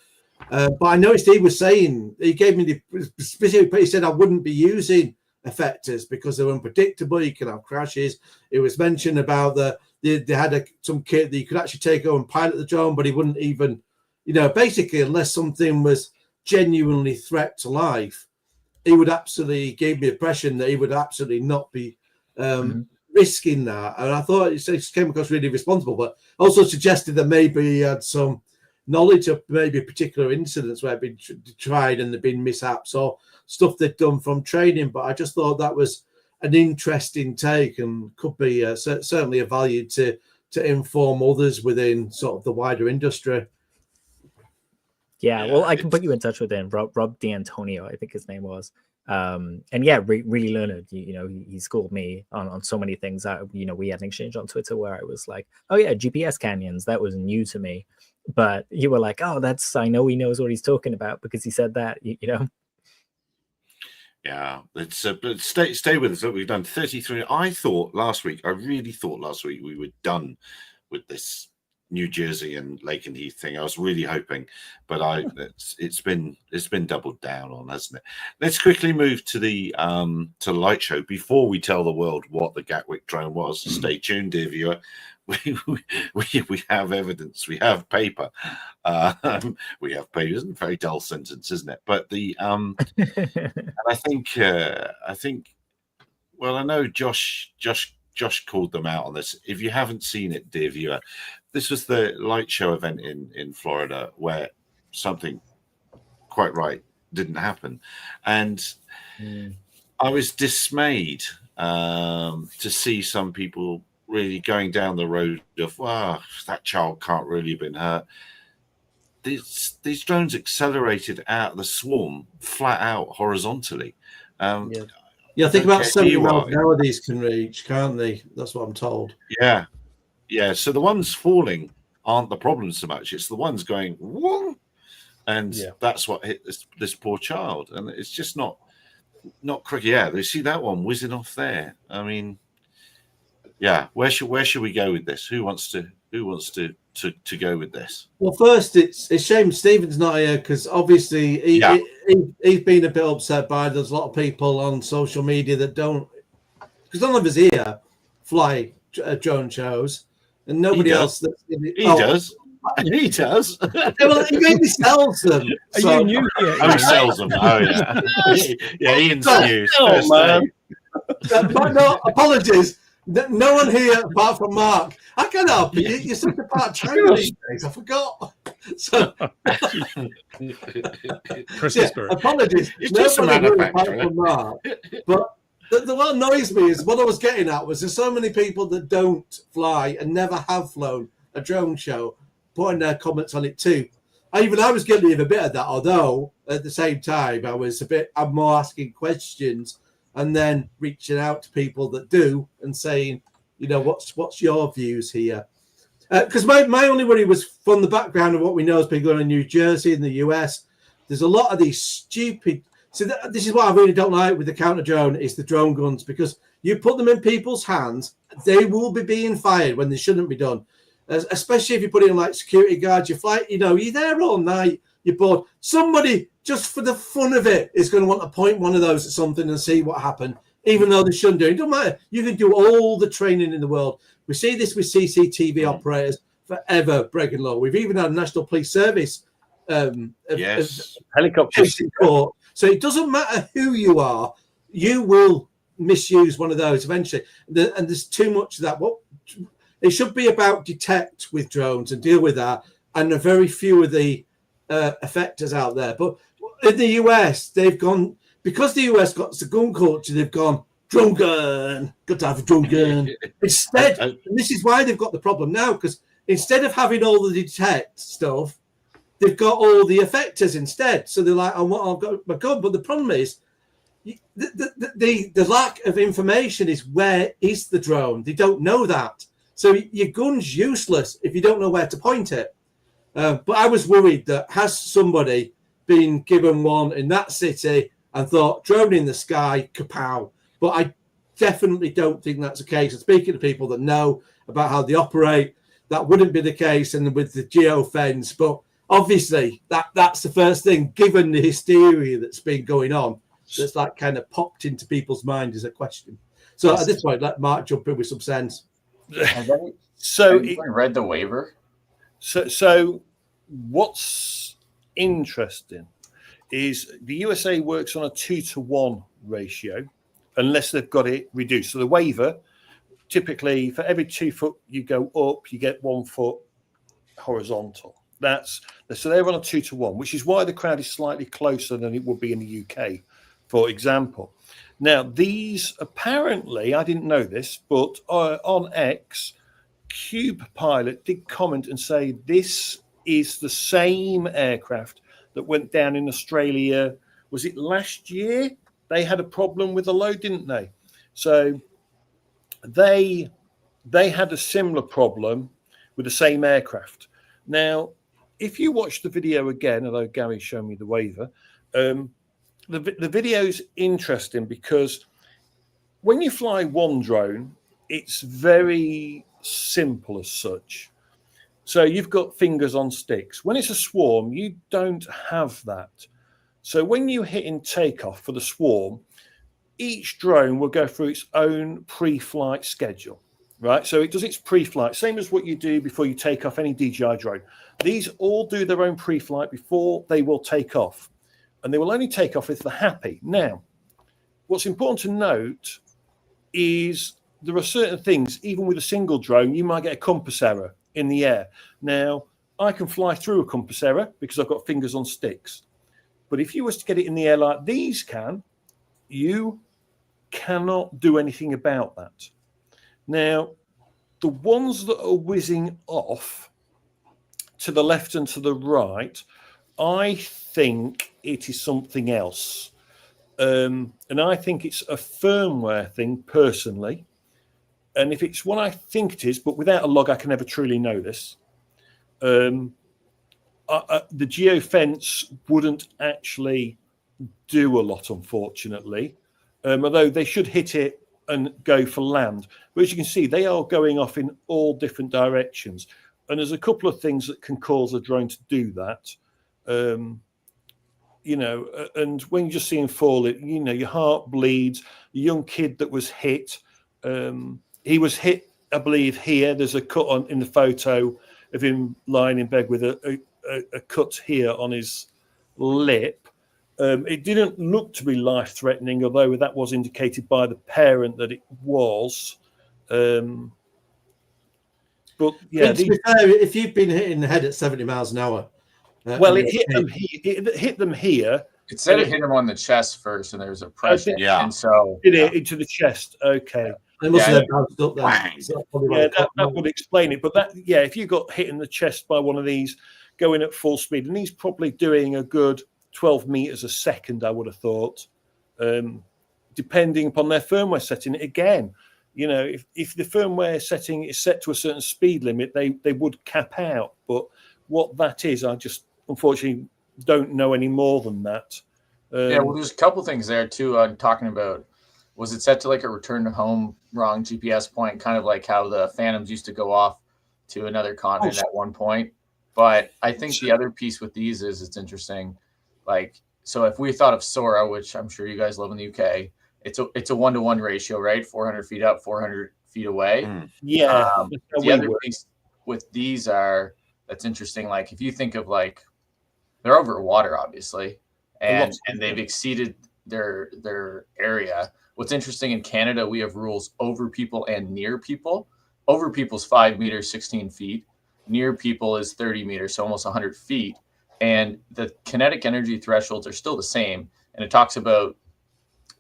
D: But I noticed he was saying, he gave me the specific, but he said I wouldn't be using effectors because they're unpredictable. You can have crashes. It was mentioned about they had some kit that you could actually take over and pilot the drone, but he wouldn't even, basically unless something was genuinely threat to life, he would absolutely gave me the impression that he would absolutely not be risking that. And I thought it came across really responsible, but also suggested that maybe he had some knowledge of maybe particular incidents where it'd been tried and there'd been mishaps or stuff they'd done from training. But I just thought that was an interesting take and could be certainly a value to inform others within sort of the wider industry.
E: Yeah, well, I can put you in touch with him, Rob D'Antonio, I think his name was. And yeah, really learned. He schooled me on so many things. We had an exchange on Twitter where I was like, oh yeah, GPS canyons, that was new to me. But you were like, oh, I know he knows what he's talking about because he said that,
A: Yeah, it's but stay with us. Look, we've done 33. I really thought last week we were done with this New Jersey and Lake and Heath thing. I was really hoping, but it's been doubled down on, hasn't it? Let's quickly move to the light show before we tell the world what the Gatwick drone was. Stay tuned, dear viewer. We have evidence. We have paper. We have paper. Isn't a very dull sentence, isn't it? But and I think. Well, I know Josh called them out on this. If you haven't seen it, dear viewer, this was the light show event in Florida where something quite right didn't happen. And I was dismayed to see some people really going down the road of, wow, that child can't really have been hurt. These drones accelerated out of the swarm flat out horizontally.
D: Yeah, I think about
A: Okay,
D: 70
A: you
D: miles
A: are.
D: an hour these can reach, can't they? That's what I'm told.
A: Yeah. Yeah. So the ones falling aren't the problem so much. It's the ones going, whoa. And that's what hit this poor child. And it's just not correct. Yeah, they see that one whizzing off there. I mean, yeah, where should we go with this? Who wants to go with this?
D: Well, first, it's a shame Stephen's not here because obviously he's been a bit upset by it. There's a lot of people on social media that don't, because none of us here fly drone shows, and nobody else.
A: He does. He does.
D: Well, he mainly sells them.
F: So. Are you new here?
A: Oh, he sells them. Oh, yeah. Yeah, Ian's news.
C: Oh, man.
D: But no, apologies. No one here apart from Mark. I can't help you. You're such a part trainer these days. I forgot. So, apologies.
A: It's just a manufacturer.
D: From Mark. But what annoys me is what I was getting at was there's so many people that don't fly and never have flown a drone show putting their comments on it too. I was guilty of a bit of that, although at the same time I'm more asking questions and then reaching out to people that do and saying, what's your views here? Because my only worry was from the background of what we know has been going on in New Jersey in the US. There's a lot of these stupid. So this is what I really don't like with the counter drone is the drone guns, because you put them in people's hands, they will be being fired when they shouldn't be done. Especially if you put in like security guards, you fly, you're there all night, you're bored. Somebody, just for the fun of it, is going to want to point one of those at something and see what happened, even though they shouldn't do it. It doesn't matter. You can do all the training in the world. We see this with CCTV operators forever breaking law. We've even had a National Police Service
C: helicopter
D: court. So it doesn't matter who you are, you will misuse one of those eventually. And there's too much of that. It should be about detect with drones and deal with that. And there are very few of the effectors out there. But in the US, they've gone, because the US got the gun culture, they've gone, drone gun, got to have a drone gun. Instead, and this is why they've got the problem now, because instead of having all the detect stuff, they've got all the effectors instead. So they're like, I've got my gun. But the problem is, the lack of information is where is the drone? They don't know that. So your gun's useless if you don't know where to point it. But I was worried that has somebody been given one in that city and thought, drone in the sky, kapow. But I definitely don't think that's the case. And speaking to people that know about how they operate, that wouldn't be the case. And with the geofence, but obviously that's the first thing, given the hysteria that's been going on, that's like kind of popped into people's mind as a question. So at this point, let Mark jump in with some sense.
B: Have you read the waiver?
C: So what's interesting is the USA works on a 2-to-1 ratio, unless they've got it reduced. So the waiver, typically for every 2 foot you go up, you get 1 foot horizontal. So they're on a 2-to-1, which is why the crowd is slightly closer than it would be in the UK, for example. Now, these apparently, I didn't know this, but on X, Cube Pilot did comment and say this is the same aircraft that went down in Australia. Was it last year? They had a problem with the load, didn't they? So they had a similar problem with the same aircraft. Now, if you watch the video again, although Gary showed me the waiver, the video's interesting because when you fly one drone, it's very simple as such. So you've got fingers on sticks. When it's a swarm, you don't have that. So when you hit in takeoff for the swarm, each drone will go through its own pre-flight schedule, right? So it does its pre-flight, same as what you do before you take off any DJI drone. These all do their own pre-flight before they will take off. And they will only take off if they're happy. Now, what's important to note is there are certain things, even with a single drone, you might get a compass error in the air. Now, I can fly through a compass error because I've got fingers on sticks. But if you was to get it in the air like these can, you cannot do anything about that. Now, the ones that are whizzing off to the left and to the right, I think it is something else. And I think it's a firmware thing personally. And if it's what I think it is, but without a log, I can never truly know this. The geofence wouldn't actually do a lot, unfortunately, although they should hit it and go for land. But as you can see, they are going off in all different directions. And there's a couple of things that can cause a drone to do that. You know, and when you just see him fall, you know, your heart bleeds. The young kid that was hit, he was hit, I believe, here. There's a cut on in the photo of him lying in bed with a cut here on his lip. It didn't look to be life-threatening, although that was indicated by the parent that it was. But yeah,
D: to be fair, if you've been hitting the head at 70 miles an hour,
C: well, it hit them here.
B: It said it hit him on the chest first, and there was a pressure, and so
C: hit it into the chest. Okay,
D: it must have bounced up there.
C: That would explain it. But that, yeah, if you got hit in the chest by one of these going at full speed, and he's probably doing a good 12 meters a second, I would have thought, depending upon their firmware setting. Again, you know, if the firmware setting is set to a certain speed limit, they would cap out. But what that is, I just unfortunately don't know any more than that.
B: Yeah, well, there's a couple things there too. I'm talking about, was it set to like a return to home wrong GPS point, kind of like how the Phantoms used to go off to another continent at one point. But I think the other piece with these is it's interesting. Like, so if we thought of Sora, which I'm sure you guys love in the UK, it's a 1-to-1 ratio, right? 400 feet up, 400 feet away.
C: Yeah.
B: The other piece with these that's interesting. Like if you think of like, they're over water, obviously, and they've exceeded their area. What's interesting, in Canada, we have rules over people and near people. Over people's 5 meters, 16 feet. Near people is 30 meters, so almost 100 feet. And the kinetic energy thresholds are still the same. And it talks about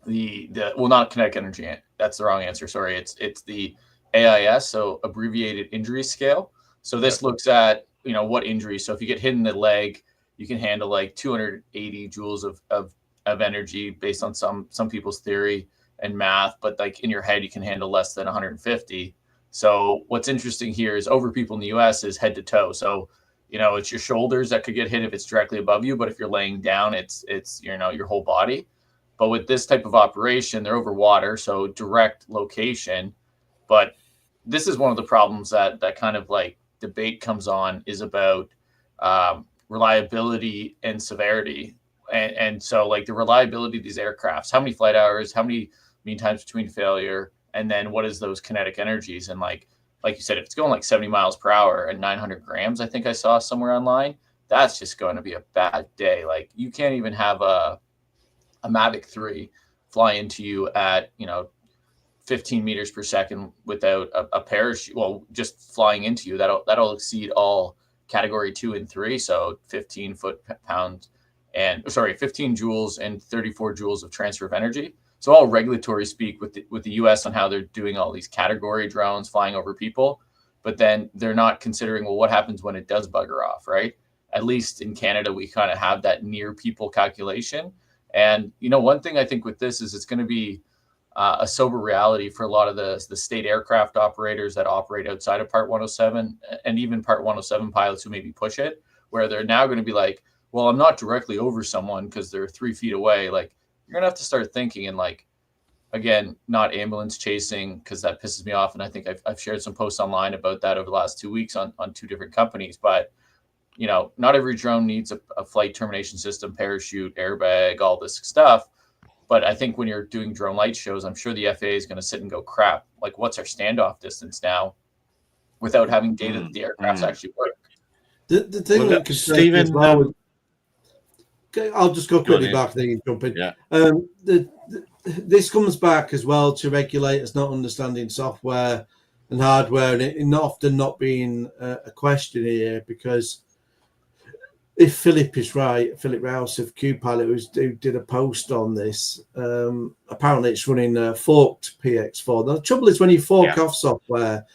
B: not kinetic energy. That's the wrong answer. Sorry. It's the AIS, so abbreviated injury scale. So this looks at, you know, what injury. So if you get hit in the leg, you can handle like 280 joules of energy based on some people's theory and math, but like in your head, you can handle less than 150. So what's interesting here is over people in the US is head to toe. So, you know, it's your shoulders that could get hit if it's directly above you, but if you're laying down, it's you know, your whole body. But with this type of operation, they're over water, so direct location. But this is one of the problems that kind of like debate comes on, is about reliability and severity. And so like the reliability of these aircrafts, how many flight hours, how many mean times between failure, and then what is those kinetic energies? And like you said, if it's going like 70 miles per hour and 900 grams, I think I saw somewhere online, that's just going to be a bad day. Like you can't even have a Mavic 3 fly into you at, you know, 15 meters per second without a parachute. Well, just flying into you, that'll exceed all category 2 and 3. So 15 foot-pounds 15 joules and 34 joules of transfer of energy. So all regulatory speak with the US on how they're doing all these category drones flying over people, but then they're not considering, well, what happens when it does bugger off, right? At least in Canada, we kind of have that near people calculation. And, you know, one thing I think with this is it's going to be a sober reality for a lot of the state aircraft operators that operate outside of Part 107, and even Part 107 pilots who maybe push it, where they're now going to be like, well, I'm not directly over someone because they're 3 feet away. Like, you're going to have to start thinking, and like, again, not ambulance chasing, because that pisses me off. And I think I've shared some posts online about that over the last 2 weeks on 2 different companies. But, you know, not every drone needs a flight termination system, parachute, airbag, all this stuff. But I think when you're doing drone light shows, I'm sure the FAA is going to sit and go, crap, like what's our standoff distance now, without having data that the aircrafts actually work.
D: The thing that Stephen, I'll just go quickly back, then you jump in. Yeah. This comes back as well to regulators not understanding software and hardware, and it often not being a question here, because if Philip is right, Philip Rouse of QPilot, who did a post on this, apparently it's running forked PX4. Now, the trouble is when you fork off software,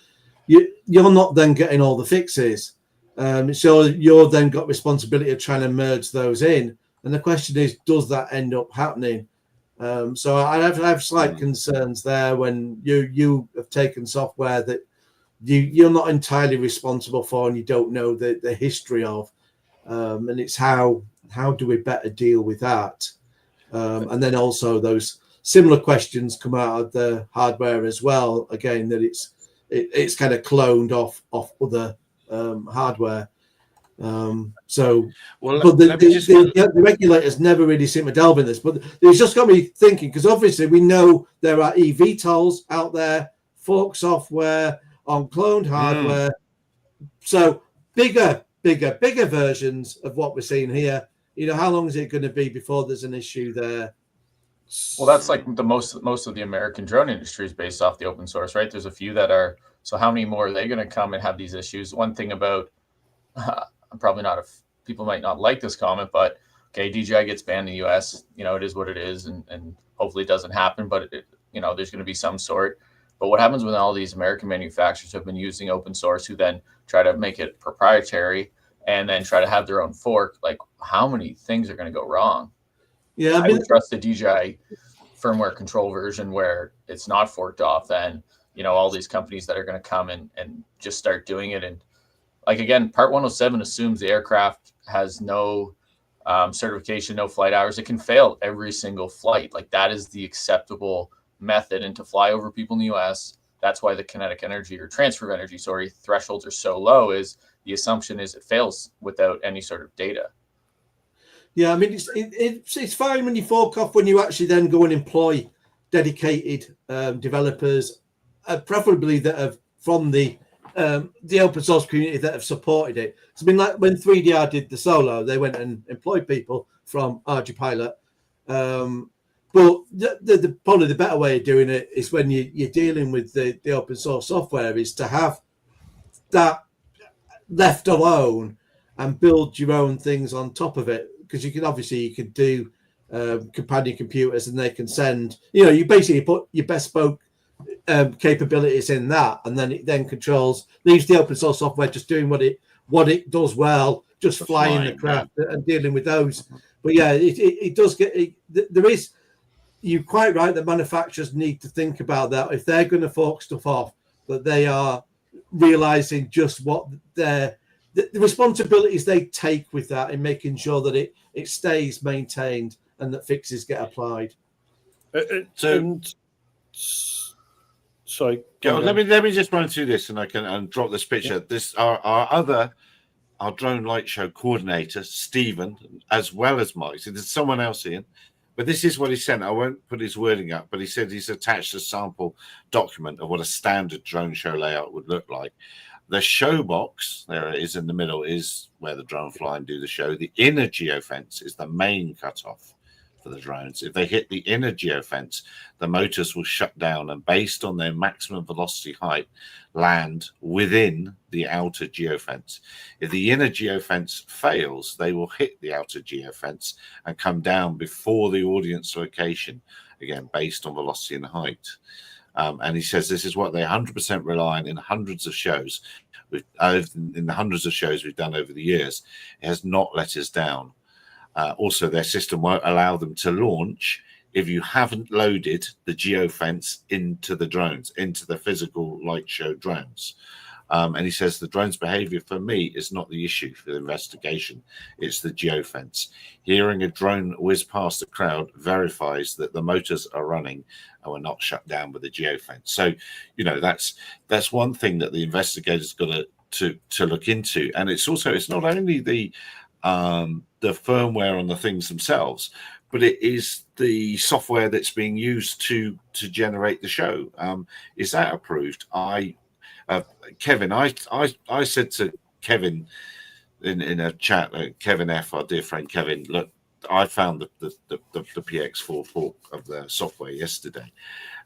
D: you're not then getting all the fixes. So you're then got responsibility of trying to merge those in. And the question is, does that end up happening? So I have slight concerns there when you have taken software that you're not entirely responsible for and you don't know the history of, and it's how do we better deal with that? And then also those similar questions come out of the hardware as well. Again, that it's kind of cloned off other hardware. So,
A: well,
D: but the regulators never really seem to delve in this. But it's just got me thinking, because obviously we know there are eVTOLs out there, fork software on cloned hardware. So bigger versions of what we're seeing here. You know, how long is it going to be before there's an issue there?
B: Well, that's like the most of the American drone industry is based off the open source, right? There's a few that are. So how many more are they going to come and have these issues? One thing about I'm probably not people might not like this comment, but okay, DJI gets banned in the US. You know, it is what it is, and hopefully it doesn't happen. But you know, there's going to be some sort. But what happens when all these American manufacturers have been using open source, who then try to make it proprietary and then try to have their own fork? Like, how many things are going to go wrong?
D: Yeah,
B: I would trust the DJI firmware control version where it's not forked off. Then, you know, all these companies that are going to come and just start doing it. And like, again, Part 107 assumes the aircraft has no certification, no flight hours. It can fail every single flight. Like, that is the acceptable method. And to fly over people in the US, that's why the kinetic energy or transfer of energy, thresholds are so low, is the assumption is it fails without any sort of data.
D: Yeah, I mean, it's fine when you fork off, when you actually then go and employ dedicated developers, preferably that have from the open source community that have supported it. It's been like when 3DR did the Solo, they went and employed people from Argh Pilot. But probably the better way of doing it is when you're dealing with the open source software, is to have that left alone and build your own things on top of it. Because you can do companion computers, and they can send, you basically put your bespoke capabilities in that, and then it then leaves the open source software just doing what it does well, just flying the craft and dealing with those. But yeah, it does get there is. You're quite right that manufacturers need to think about that if they're going to fork stuff off, that they are realizing just what the responsibilities they take with that, in making sure that it stays maintained and that fixes get applied.
C: Sorry,
A: let me just run through this, and I can drop this picture. Yeah. This our drone light show coordinator, Stephen, as well as Mike. So there's someone else in, but this is what he sent. I won't put his wording up, but he said he's attached a sample document of what a standard drone show layout would look like. The show box, there it is in the middle, is where the drone fly and do the show. The inner geofence is the main cutoff for the drones. If they hit the inner geofence, the motors will shut down and, based on their maximum velocity height, land within the outer geofence. If the inner geofence fails, they will hit the outer geofence and come down before the audience location, again, based on velocity and height. And he says this is what they 100% rely on in hundreds of shows. In the hundreds of shows we've done over the years, it has not let us down. Also, their system won't allow them to launch if you haven't loaded the geofence into the drones, into the physical light show drones. And he says the drone's behavior for me is not the issue for the investigation. It's the geofence. Hearing a drone whiz past the crowd verifies that the motors are running and we're not shut down with the geofence. So, that's one thing that the investigators got to look into. And it's not only the firmware on the things themselves, but it is the software that's being used to generate the show. Is that approved? Kevin, I said to Kevin in a chat, Kevin F, our dear friend Kevin, look, I found the PX4 fork of the software yesterday,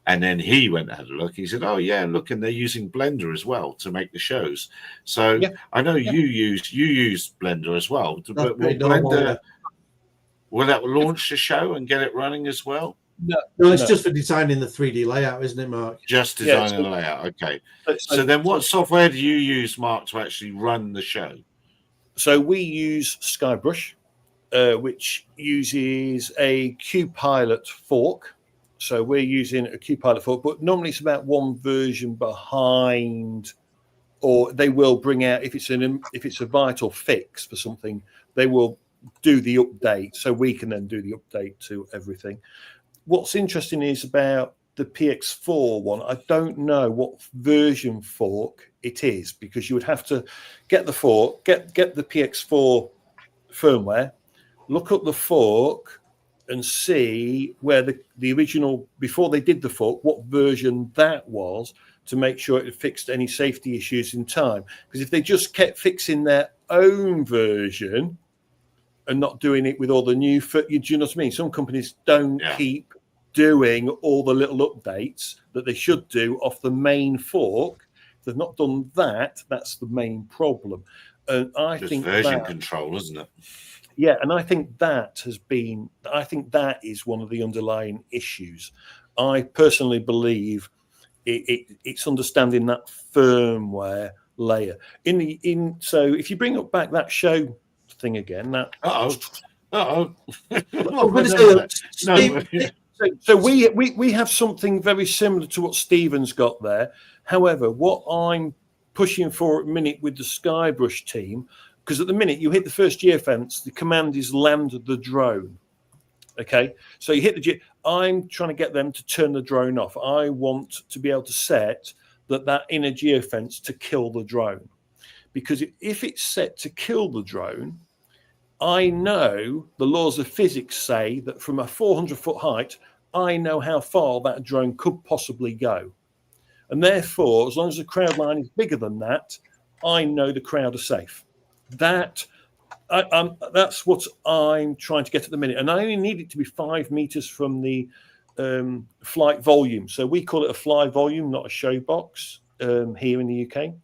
A: and then he went and had a look. He said, "Oh yeah, look, and they're using Blender as well to make the shows." So yeah. I know you use Blender as well, but will that launch the show and get it running as well?
D: No, it's just for designing the 3D layout, isn't it, Mark?
A: Just designing the layout. Okay. So then what software do you use, Mark, to actually run the show?
C: So we use SkyBrush, which uses a Q-Pilot fork. So we're using a Q-Pilot fork, but normally it's about one version behind, or they will bring out, if it's a vital fix for something, they will do the update, so we can then do the update to everything. What's interesting is about the PX4 one, I don't know what version fork it is, because you would have to get the fork, get the PX4 firmware, look up the fork and see where the original, before they did the fork, what version that was, to make sure it fixed any safety issues in time. Because if they just kept fixing their own version and not doing it with all the new, do you know what I mean? Some companies don't keep doing all the little updates that they should do off the main fork. If they've not done that, that's the main problem. And I think
A: version control, isn't it?
C: Yeah, and I think that is one of the underlying issues. I personally believe it's understanding that firmware layer. So if you bring up back that show thing again, that So we have something very similar to what Stephen's got there. However, what I'm pushing for at the minute with the Skybrush team, because at the minute you hit the first geofence, the command is land the drone. Okay, so you hit the I'm trying to get them to turn the drone off. I want to be able to set that inner geofence to kill the drone, because if it's set to kill the drone, I know the laws of physics say that from a 400-foot height, I know how far that drone could possibly go. And therefore, as long as the crowd line is bigger than that, I know the crowd are safe. That's what I'm trying to get at the minute. And I only need it to be 5 meters from the flight volume. So we call it a fly volume, not a show box here in the UK.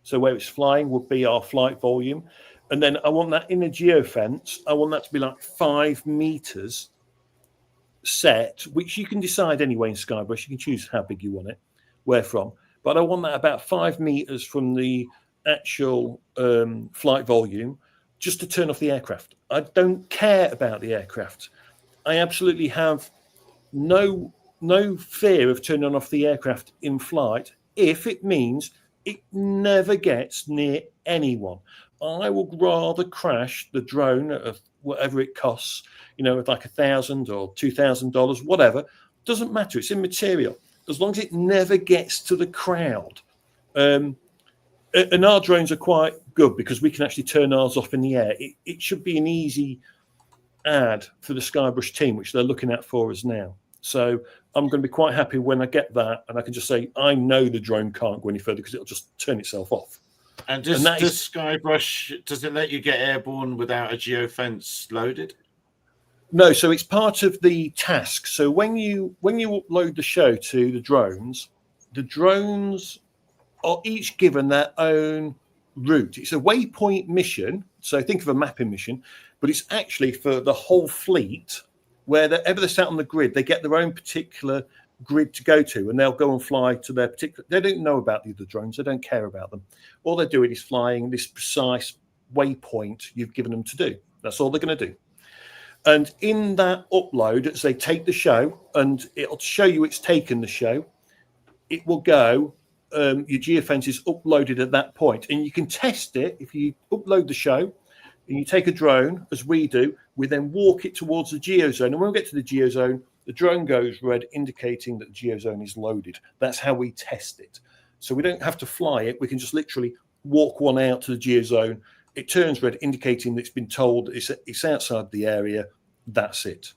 C: So where it's flying would be our flight volume. And then I want that inner geofence, I want that to be like 5 meters set, which you can decide anyway in Skybrush. You can choose how big you want it, where from. But I want that about 5 meters from the actual flight volume, just to turn off the aircraft. I don't care about the aircraft. I absolutely have no fear of turning off the aircraft in flight if it means it never gets near anyone. I would rather crash the drone at whatever it costs, at like $1,000 or $2,000, whatever. Doesn't matter. It's immaterial as long as it never gets to the crowd. And our drones are quite good because we can actually turn ours off in the air. It should be an easy add for the Skybrush team, which they're looking at for us now. So I'm going to be quite happy when I get that, and I can just say, I know the drone can't go any further because it'll just turn itself off.
A: And does Skybrush, does it let you get airborne without a geofence loaded?
C: No, so it's part of the task. So when you upload the show to the drones are each given their own route. It's a waypoint mission. So think of a mapping mission, but it's actually for the whole fleet. Wherever they're sat on the grid, they get their own particular grid to go to, and they'll go and fly to their particular. They don't know about the other drones. They don't care about them. All they're doing is flying this precise waypoint you've given them to do. That's all they're going to do. And in that upload, as they take the show, and it'll show you it's taken the show, it will go. Your geofence is uploaded at that point, and you can test it if you upload the show. And you take a drone, as we do, we then walk it towards the geozone. And when we get to the geozone, the drone goes red, indicating that the geozone is loaded. That's how we test it. So we don't have to fly it. We can just literally walk one out to the geozone. It turns red, indicating that it's been told it's outside the area. That's it.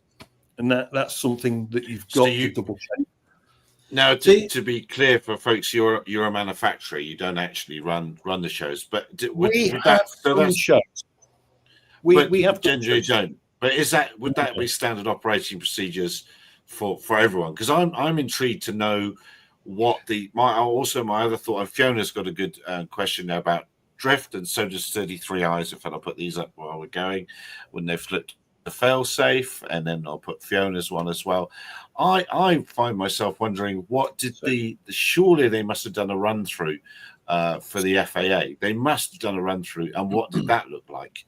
C: And that's something that you've got to double check.
A: Now, to be clear for folks, you're a manufacturer. You don't actually run the shows. But
C: we have shows. We have
A: generally don't. But would that be standard operating procedures for everyone? Because I'm intrigued to know what my other thought. And Fiona's got a good question now about drift, and so does 33 Eyes. If I'll put these up while we're going, when they've flipped the fail-safe, and then I'll put Fiona's one as well. I find myself wondering, what did surely they must have done a run through for the FAA. They must have done a run through, and what did that look like?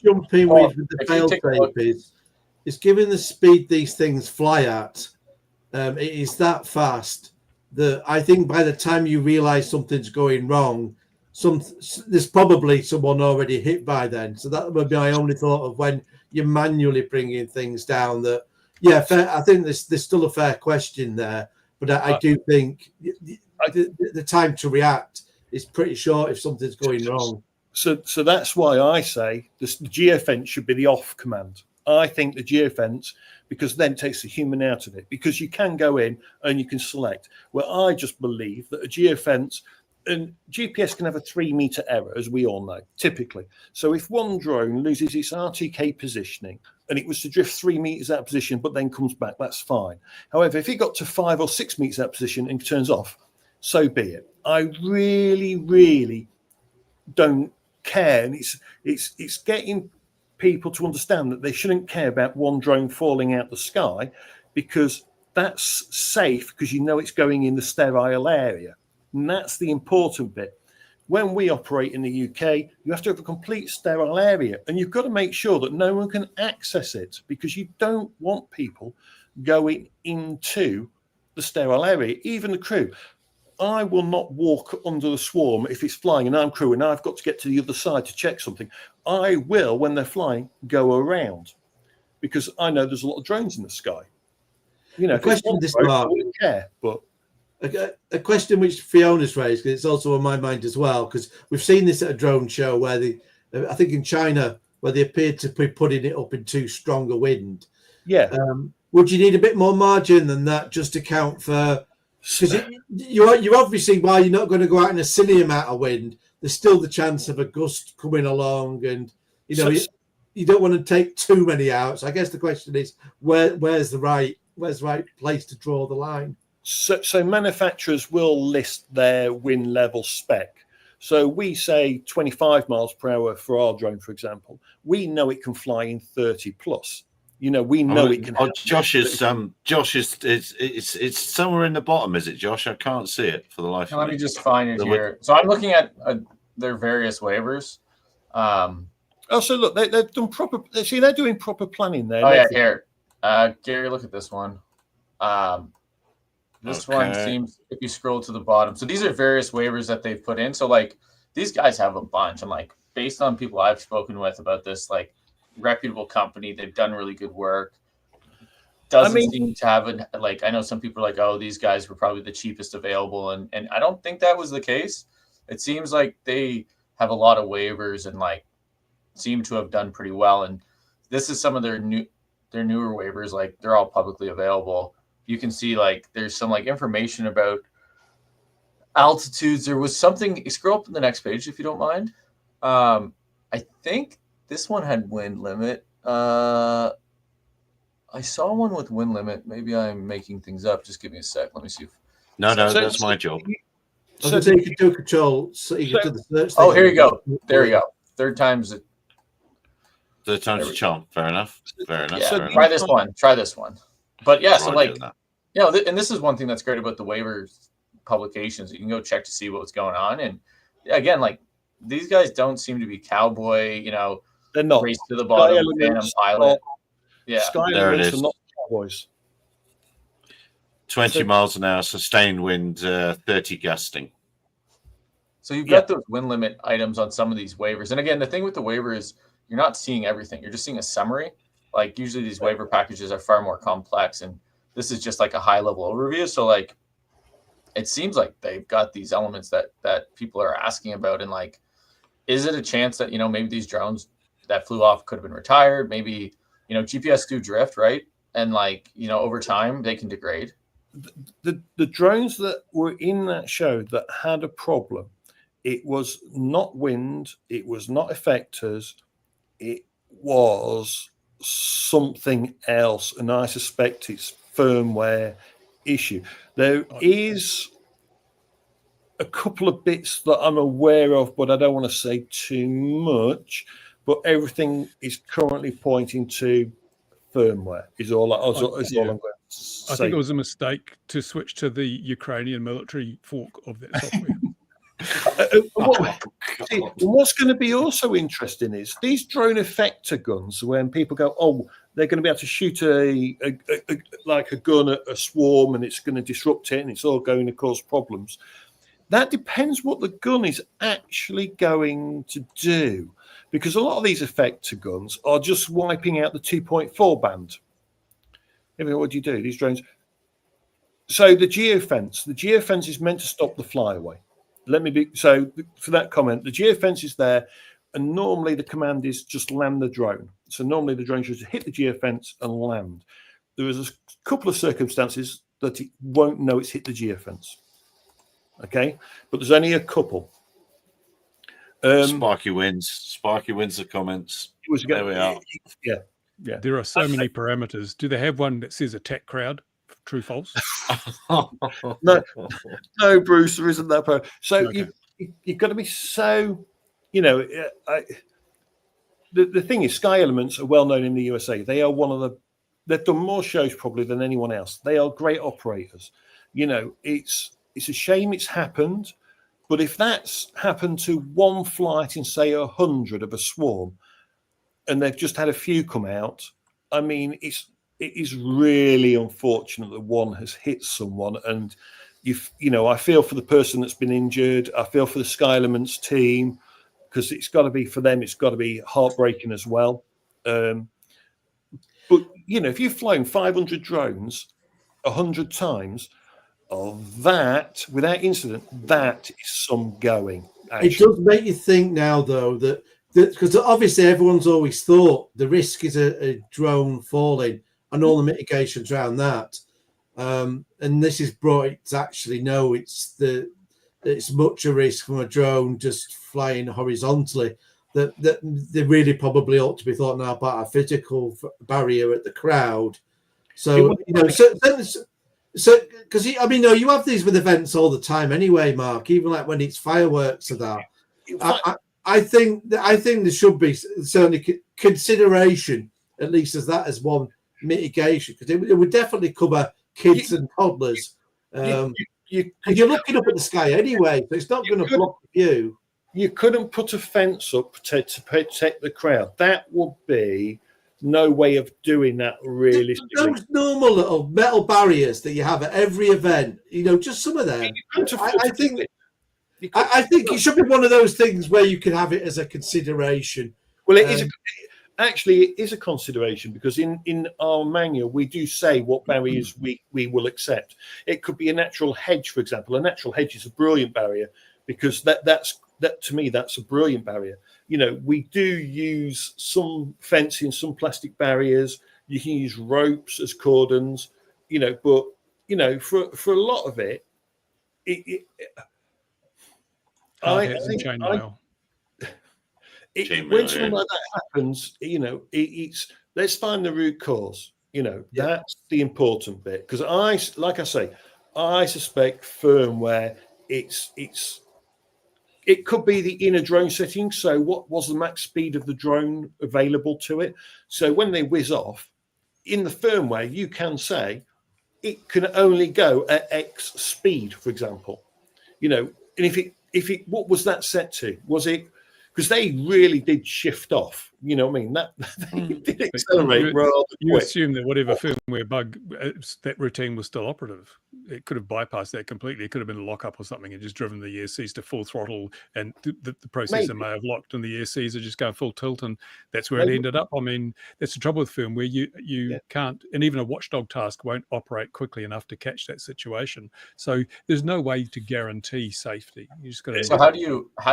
D: jump in with the fail-safe is given the speed these things fly at, it is that fast that I think by the time you realise something's going wrong, there's probably someone already hit by then. So that would be my only thought of when you're manually bringing things down. That I think there's still a fair question there, but I do think the time to react is pretty short if something's going wrong.
C: So that's why I say the geofence should be the off command. I think the geofence, because then it takes the human out of it, because you can go in and you can select. Well, I just believe that a geofence, and GPS can have a 3-meter error, as we all know, typically. So if one drone loses its RTK positioning and it was to drift 3 meters out of position, but then comes back, that's fine. However, if it got to 5 or 6 meters out of position and turns off, so be it. I really, really don't care. And it's getting people to understand that they shouldn't care about one drone falling out the sky, because that's safe, because you know it's going in the sterile area. And that's the important bit. When we operate in the UK, you have to have a complete sterile area, and you've got to make sure that no one can access it, because you don't want people going into the sterile area, even the crew. I will not walk under the swarm if it's flying and I'm crew and I've got to get to the other side to check something. I will, when they're flying, go around, because I know there's a lot of drones in the sky. You know,
D: a question
C: I wouldn't care, but
D: a question which Fiona's raised, because it's also on my mind as well, because we've seen this at a drone show where I think in China, where they appeared to be putting it up in too strong a wind.
C: Yeah.
D: Would you need a bit more margin than that just to account for? Because you obviously, while you're not going to go out in a silly amount of wind, there's still the chance of a gust coming along, and you don't want to take too many out. So I guess the question is, where's the right place to draw the line?
C: So manufacturers will list their wind level spec. So we say 25 miles per hour for our drone, for example. We know it can fly in 30 plus. You know, we know it can.
A: Josh is it's somewhere in the bottom, is it, Josh? I can't see it for the life of me.
B: Let me just find it here. So I'm looking at their various waivers.
C: So look, they've done proper. See, they're doing proper planning there.
B: Oh yeah, here, Gary, look at this one. This one seems, if you scroll to the bottom, so these are various waivers that they've put in. So like these guys have a bunch. I'm like, based on people I've spoken with about this, like, reputable company, they've done really good work. Doesn't seem to have I know some people are like, oh, these guys were probably the cheapest available, and I don't think that was the case. It seems like they have a lot of waivers and like seem to have done pretty well. And this is some of their newer waivers, like they're all publicly available. You can see like there's some like information about altitudes. There was something, scroll up to the next page if you don't mind. I think this one had wind limit. I saw one with wind limit. Maybe I'm making things up. Just give me a sec. Let me see.
A: That's my job.
D: So you can do control. So you can do the search.
B: Oh, here you go. There you go. Third time's it.
A: Third time's a charm. Fair enough. Fair enough.
B: Yeah,
A: fair
B: try
A: enough.
B: this one. But yeah, so like, and this is one thing that's great about the waivers publications. You can go check to see what's going on. And again, like, these guys don't seem to be cowboy,
C: they're not.
B: Race to the bottom, Phantom Pilot. Yeah,
A: there it is.
C: Not cowboys.
A: 20 miles an hour, sustained wind, 30 gusting.
B: So you've got those wind limit items on some of these waivers. And again, the thing with the waiver is you're not seeing everything. You're just seeing a summary. Like usually these waiver packages are far more complex, and this is just like a high level overview. So like, it seems like they've got these elements that people are asking about. And like, is it a chance that, maybe these drones that flew off could have been retired? Maybe, GPS do drift, right? And like, over time they can degrade.
C: The drones that were in that show that had a problem, it was not wind, it was not effectors, it was something else, and I suspect it's firmware issue. There is a couple of bits that I'm aware of, but I don't want to say too much. But everything is currently pointing to firmware. Is all I'm going to say.
F: I think it was a mistake to switch to the Ukrainian military fork of that software.
C: What's going to be also interesting is these drone effector guns. When people go, oh, they're going to be able to shoot like a gun at a swarm, and it's going to disrupt it, and it's all going to cause problems. That depends what the gun is actually going to do, because a lot of these effector guns are just wiping out the 2.4 band. What do you do? These drones. So the geofence is meant to stop the flyaway. So for that comment, the geofence is there, and normally the command is just land the drone. So normally the drone should hit the geofence and land. There is a couple of circumstances that it won't know it's hit the geofence. Okay, but there's only a couple.
A: Sparky wins the comments. There we are.
C: Yeah.
F: There are so many parameters. Do they have one that says attack crowd? True, false?
C: No, Bruce, there isn't that. So okay. You've got to be so, the thing is, Sky Elements are well known in the USA. They are they've done more shows probably than anyone else. They are great operators. It's a shame it's happened, but if that's happened to one flight in, say, 100 of a swarm, and they've just had a few come out, I mean, it is really unfortunate that one has hit someone. And I feel for the person that's been injured. I feel for the Sky Elements team, because it's got to be, for them, it's got to be heartbreaking as well. But if you've flown 500 drones 100 times, of that without incident, that is some going. Actually.
D: It does make you think now, though, that because obviously everyone's always thought the risk is a drone falling and all the mitigations around that, and this is brought it to actually no, it's much a risk from a drone just flying horizontally. That they really probably ought to be thought now about a physical barrier at the crowd. So so because you have these with events all the time anyway, Mark. Even like when it's fireworks or that. I think there should be certainly consideration, at least as one mitigation, because it would definitely cover kids and toddlers. You're looking up at the sky anyway, so it's not going to block the view.
C: You couldn't put a fence up to protect the crowd. That would be no way of doing that realistically.
D: Those normal little metal barriers that you have at every event, just some of them. I think it should be one of those things where you can have it as a consideration.
C: Well, it is a consideration, because in our manual we do say what barriers we will accept. It could be a natural hedge, for example. A natural hedge is a brilliant barrier, because that to me that's a brilliant barrier. We do use some fencing, some plastic barriers. You can use ropes as cordons. But for a lot of it.
F: I think
C: when something like that happens, it's let's find the root cause. That's the important bit, because I suspect firmware. It could be the inner drone setting. So what was the max speed of the drone available to it? So when they whiz off in the firmware, you can say it can only go at X speed, for example. And if it what was that set to? Was it because they really did shift off? You know what I mean? That they did accelerate rather quick.
F: You assume that whatever firmware bug, that routine was still operative. It could have bypassed that completely. It could have been a lockup or something and just driven the ESCs to full throttle, and the processor may have locked and the ESCs are just going full tilt, and that's where it ended up. I mean, that's the trouble with firmware. You can't, and even a watchdog task won't operate quickly enough to catch that situation. So there's no way to guarantee safety. You just got to.
B: So how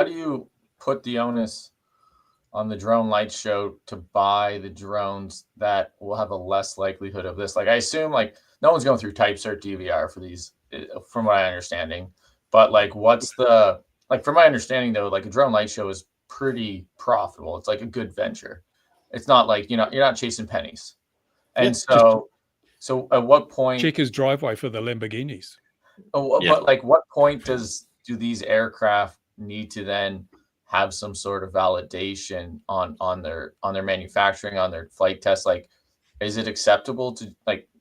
B: do you put the onus on the drone light show to buy the drones that will have a less likelihood of this? Like, I assume no one's going through type cert DVR for these, from my understanding. But what's the, from my understanding though, a drone light show is pretty profitable. It's like a good venture. It's not you're not chasing pennies. And so at what point?
F: Check his driveway for the Lamborghinis.
B: But what point do these aircraft need to then have some sort of validation on their manufacturing, on their flight tests? Is it acceptable to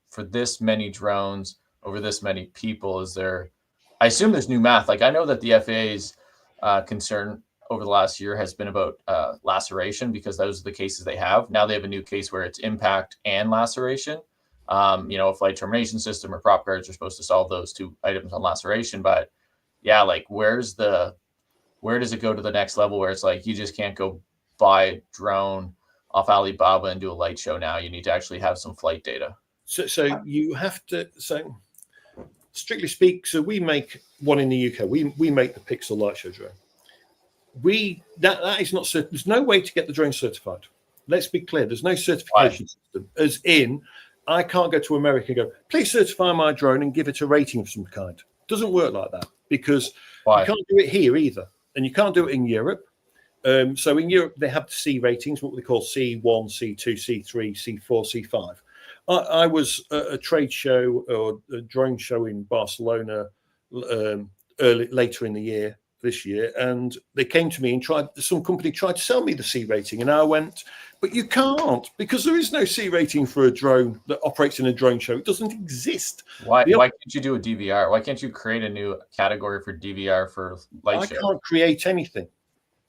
B: for this many drones over this many people? I assume there's new math. I know that the FAA's concern over the last year has been about laceration, because those are the cases they have. Now they have a new case where it's impact and laceration. A flight termination system or prop guards are supposed to solve those two items on laceration. But yeah, like where does it go to the next level where it's like you just can't go buy a drone off Alibaba and do a light show now? You need to actually have some flight data.
C: So you have to. So strictly speak, so we make one in the UK. We make the Pixel light show drone. That is not. There's no way to get the drone certified. Let's be clear. There's no certification system. As in, I can't go to America and go, please certify my drone and give it a rating of some kind. It doesn't work like that, because you can't do it here either, and you can't do it in Europe. So in Europe, they have the C ratings, what they call C1, C2, C3, C4, C5. I was at a trade show or a drone show in Barcelona later in the year, this year, and they came to me and some company tried to sell me the C rating, and I went, but you can't, because there is no C rating for a drone that operates in a drone show. It doesn't exist.
B: Why can't you do a DVR? Why can't you create a new category for DVR for light show?
C: I can't create anything.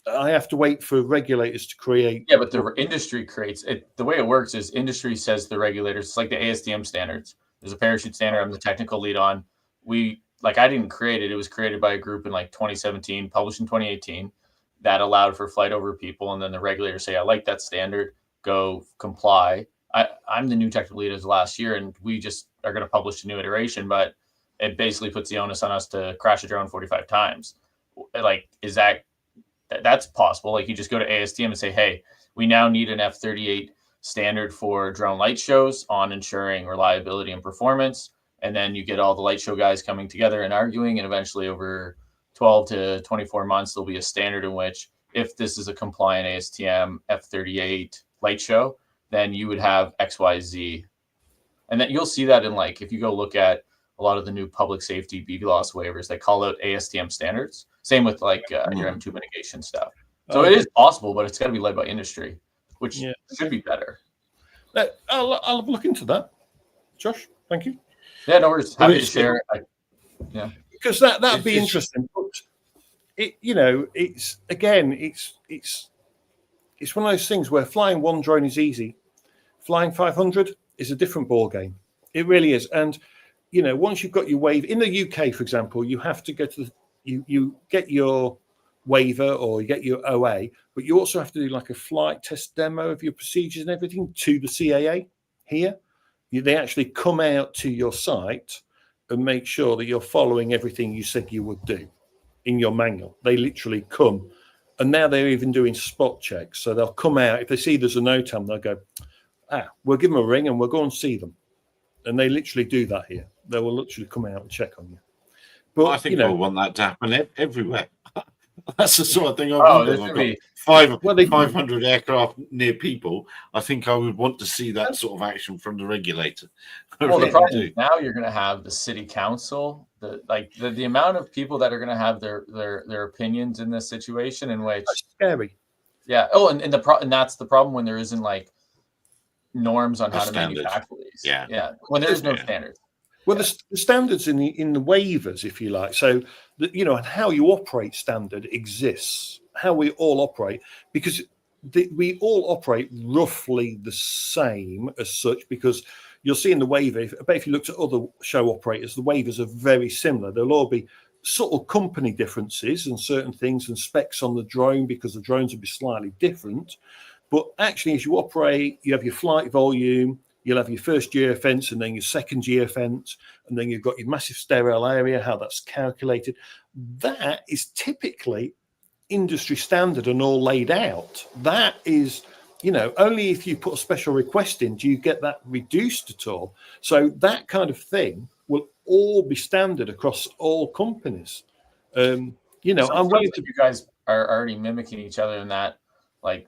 C: I have to wait for regulators to create.
B: Yeah, but the industry creates it. The way it works is industry says the regulators, it's like the ASTM standards. There's a parachute standard I'm the technical lead on. I didn't create it. It was created by a group in 2017, published in 2018, that allowed for flight over people. And then the regulators say, I like that standard, go comply. I'm the new technical lead as last year, and we just are going to publish a new iteration, but it basically puts the onus on us to crash a drone 45 times. That's possible. You just go to ASTM and say, hey, we now need an F-38 standard for drone light shows on ensuring reliability and performance. And then you get all the light show guys coming together and arguing, and eventually over 12 to 24 months, there'll be a standard in which, if this is a compliant ASTM F-38 light show, then you would have XYZ. And then you'll see that in if you go look at a lot of the new public safety BVLOS waivers, they call out ASTM standards. Same with your M2 mitigation stuff. So it is possible, but it's got to be led by industry, which should be better.
C: I'll look into that. Josh, thank you.
B: Yeah, no worries. Happy to share.
C: Because that'd be interesting. But it's one of those things where flying one drone is easy. Flying 500 is a different ball game. It really is. And once you've got your waiver in the UK, for example, you have to go to you get your waiver or you get your OA, but you also have to do a flight test demo of your procedures and everything to the CAA here. They actually come out to your site and make sure that you're following everything you said you would do in your manual. They literally come, and now they're even doing spot checks. So they'll come out. If they see there's a NOTAM, they'll go, we'll give them a ring and we'll go and see them. And they literally do that here. They will literally come out and check on you. But
A: I think I want that to happen everywhere. That's the sort of thing I want. I've got 500 aircraft near people. I think I would want to see that sort of action from the regulator.
B: The problem is now you're going to have the city council, the amount of people that are going to have their opinions in this situation, in which
C: that's scary.
B: Yeah. And that's the problem when there isn't norms on how to manufacture these. Yeah. When there's no standards.
C: Well, the standards in the waivers, if you like, so and how you operate standard exists. How we all operate, because we all operate roughly the same as such. Because you'll see in the waiver, if you looked at other show operators, the waivers are very similar. There'll all be subtle company differences and certain things and specs on the drone, because the drones will be slightly different. But actually, as you operate, you have your flight volume. You'll have your first year fence and then your second year fence, and then you've got your massive sterile area, how that's calculated. That is typically industry standard and all laid out. That is, only if you put a special request in do you get that reduced at all. So that kind of thing will all be standard across all companies. I'm willing to.
B: You guys are already mimicking each other in that.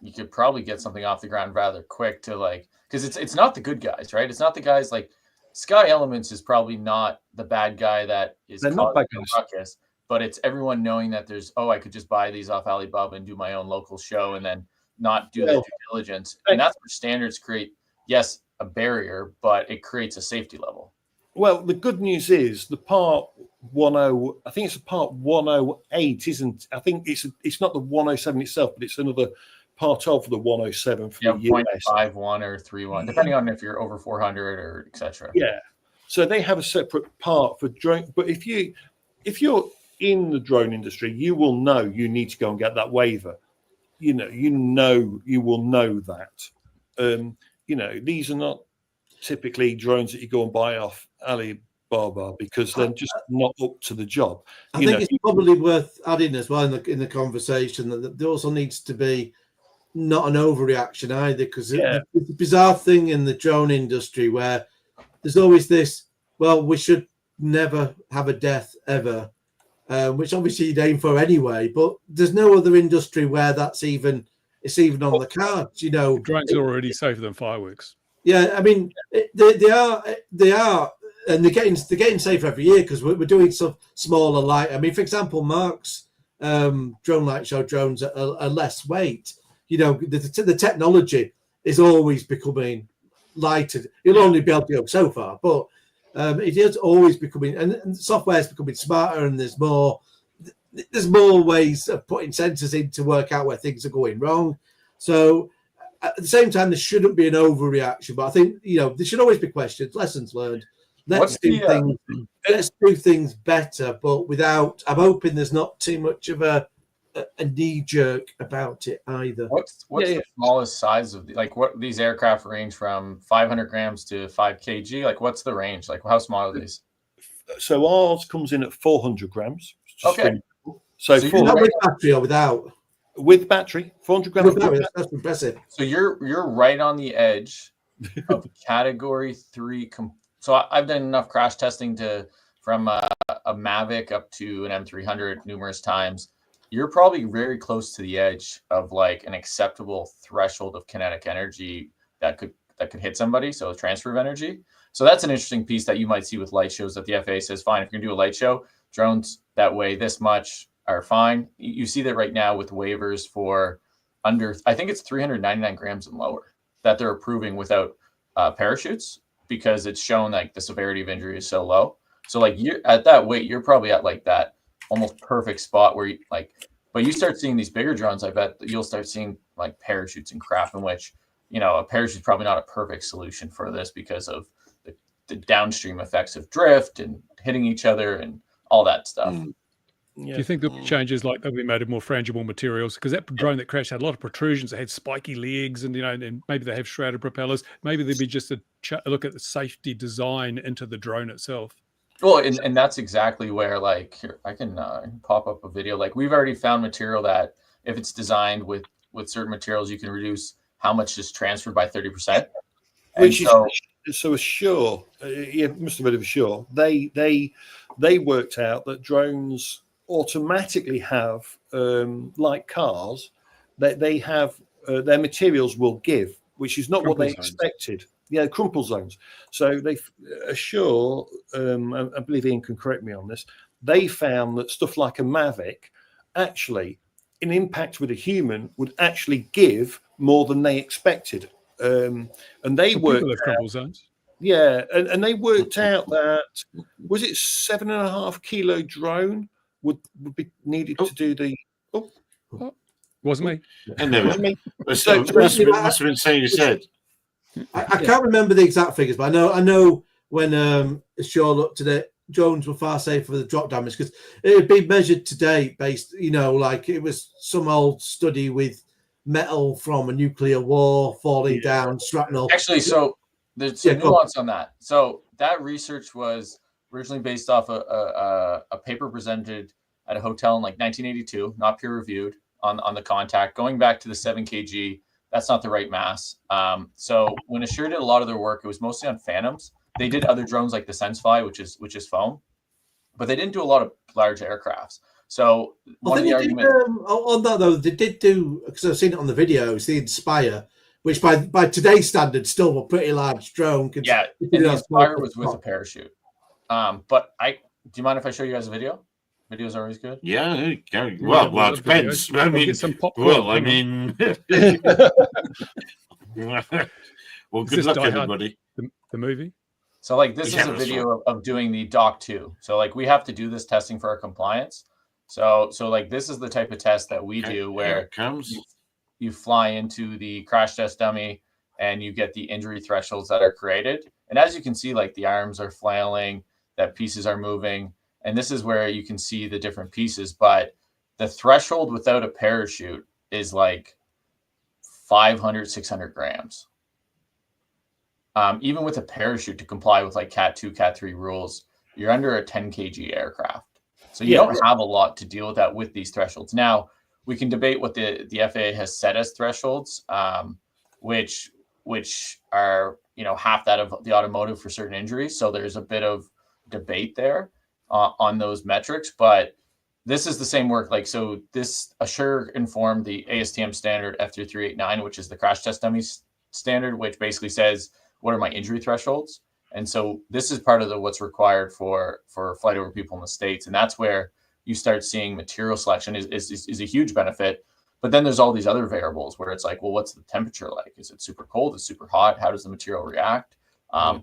B: You could probably get something off the ground rather quick to because it's not the good guys, right? It's not the guys Sky Elements is probably not the bad guy that is causing the ruckus, but it's everyone knowing that I could just buy these off Alibaba and do my own local show and then not do the due diligence. And that's where standards create, yes, a barrier, but it creates a safety level.
C: Well, the good news is the part I think it's a part 108, isn't? I think it's not the 107 itself, but it's another part of the 107 for the US.
B: 0.51 or 3.1, depending on if you're over 400 or etc.
C: Yeah, so they have a separate part for drone. But if you're in the drone industry, you will know you need to go and get that waiver. You will know that. These are not typically drones that you go and buy off Alibaba because they're just not up to the job.
D: I think it's probably worth adding as well in the conversation that there also needs to be not an overreaction either, because it's a bizarre thing in the drone industry where there's always this, well, we should never have a death ever, which obviously you'd aim for anyway, but there's no other industry where it's even on the cards.
F: Drones are already safer than fireworks.
D: Yeah, I mean they are, and they're getting safer every year because we're doing some smaller light. I mean, for example, Mark's drone light show drones are less weight. The technology is always becoming lighter. You'll only be able to go so far, but it is always becoming, and software is becoming smarter, and there's more ways of putting sensors in to work out where things are going wrong. So at the same time, there shouldn't be an overreaction, but I think there should always be questions, lessons learned. Let's do things better, but without. I'm hoping there's not too much of a knee jerk about it either.
B: What's the smallest size of what these aircraft range from 500 grams to 5 kg? Like, what's the range? Like, how small are these?
C: So ours comes in at 400 grams.
B: Okay.
C: So
D: with battery or without?
C: With battery, 400 grams.
D: That's impressive.
B: So you're right on the edge of category 3. So I've done enough crash testing from a Mavic up to an M300 numerous times. You're probably very close to the edge of like an acceptable threshold of kinetic energy that could hit somebody. So transfer of energy. So that's an interesting piece that you might see with light shows that the FAA says, fine, if you're gonna do a light show, drones that weigh this much are fine. You see that right now with waivers for under, I think it's 399 grams and lower that they're approving without parachutes, because it's shown like the severity of injury is so low. So like you at that weight, you're probably at like that almost perfect spot where but you start seeing these bigger drones, I bet you'll start seeing like parachutes and crap, in which, a parachute is probably not a perfect solution for this because of the downstream effects of drift and hitting each other and all that stuff.
F: Yeah. Do you think the changes like they'll be made of more frangible materials? Because that drone that crashed had a lot of protrusions. It had spiky legs, and and maybe they have shrouded propellers. Maybe there'd be just a look at the safety design into the drone itself.
B: Well, and that's exactly where, like, here, I can pop up a video. Like, we've already found material that if it's designed with certain materials, you can reduce how much is transferred by 30%.
C: Which so Assure, must have been Assure. They worked out that drones automatically have, like cars, that they have their materials will give, which is not what they expected. Yeah, crumple zones. So they Assure, I believe Ian can correct me on this, they found that stuff like a Mavic actually, in impact with a human, would actually give more than they expected. And they worked out, crumple zones. Yeah, and they worked out that, was it 7.5 kilo drone would be needed to do the.
F: Wasn't me.
A: And there was me. So must have been saying you said.
D: I can't remember the exact figures, but I know when Shaw looked at it, drones were far safer for the drop damage because it had been measured to date based, like it was some old study with metal from a nuclear war falling down, shrapnel.
B: Actually, so there's some nuance on that. So that research was originally based off a paper presented at a hotel in like 1982, not peer reviewed on the contact, going back to the 7 kg. That's not the right mass. So when Assure did a lot of their work, it was mostly on Phantoms. They did other drones like the SenseFly, which is foam, but they didn't do a lot of large aircrafts. So one of the arguments
D: on that though, they did do, because I've seen it on the videos, the Inspire, which by today's standards still a pretty large drone.
B: Yeah, and the Inspire was with a parachute. But do you mind if I show you guys a video? Videos are always good.
A: Yeah, well, it depends. I mean, well, good luck, everybody.
F: The movie.
B: So like this
A: Yeah,
B: is a
A: that's
B: video of doing the Doc 2. So like we have to do this testing for our compliance. So like this is the type of test that we
A: Okay,
B: do
A: here
B: where
A: it comes.
B: you fly into the crash test dummy and you get the injury thresholds that are created. And as you can see, like the arms are flailing, that pieces are moving. And this is where you can see the different pieces. But the threshold without a parachute is like 500, 600 grams. Even with a parachute to comply with like Cat 2, Cat 3 rules, you're under a 10 kg aircraft. So you don't have a lot to deal with that with these thresholds. Now, we can debate what the FAA has set as thresholds, which are, you know, half that of the automotive for certain injuries. So there's a bit of debate there on those metrics. But this is the same work. Like, so this Assure informed the ASTM standard F3389, which is the crash test dummy standard, which basically says, what are my injury thresholds? And so this is part of what's required for flight over people in the States. And that's where you start seeing material selection is a huge benefit. But then there's all these other variables where it's like, well, what's the temperature like? Is it super cold? Is it super hot? How does the material react?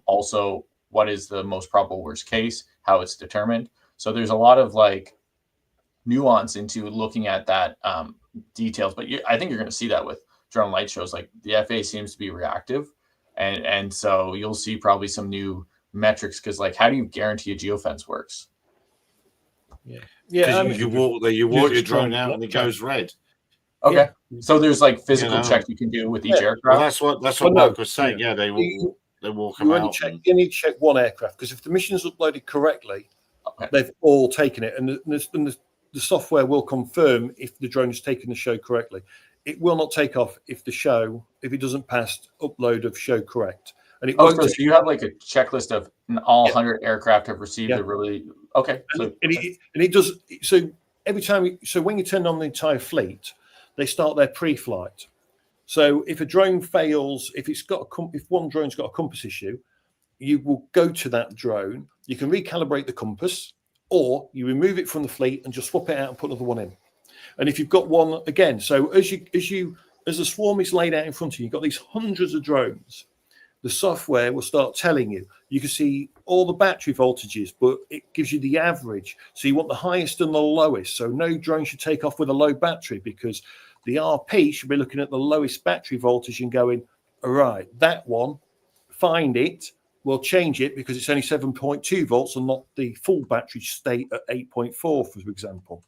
B: Also, what is the most probable worst case? How it's determined? So there's a lot of like nuance into looking at that details. But I think you're going to see that with drone light shows. Like the FAA seems to be reactive. And so you'll see probably some new metrics because, like, how do you guarantee a geofence works?
C: Yeah.
A: You walk your drone out and it goes red.
B: Okay. Yeah. So there's like physical checks you can do with each aircraft.
A: Well, that's what Mark was saying. Yeah, they walk them out.
C: You need to check one aircraft because if the mission's uploaded correctly, they've all taken it, and the software will confirm if the drone has taken the show correctly. It will not take off if it doesn't pass upload of show correct. And it won't.
B: So you have like a checklist of all 100 aircraft have received the really okay.
C: And it does. So every time, when you turn on the entire fleet, they start their pre-flight. So if a drone fails, if one drone's got a compass issue, you will go to that drone. You can recalibrate the compass, or you remove it from the fleet and just swap it out and put another one in. And if you've got one again, so as the swarm is laid out in front of you, you've got these hundreds of drones. The software will start telling you. You can see all the battery voltages, but it gives you the average. So you want the highest and the lowest. So no drone should take off with a low battery because the RP should be looking at the lowest battery voltage and going, all right, that one, find it. We'll change it because it's only 7.2 volts and not the full battery state at 8.4, for example.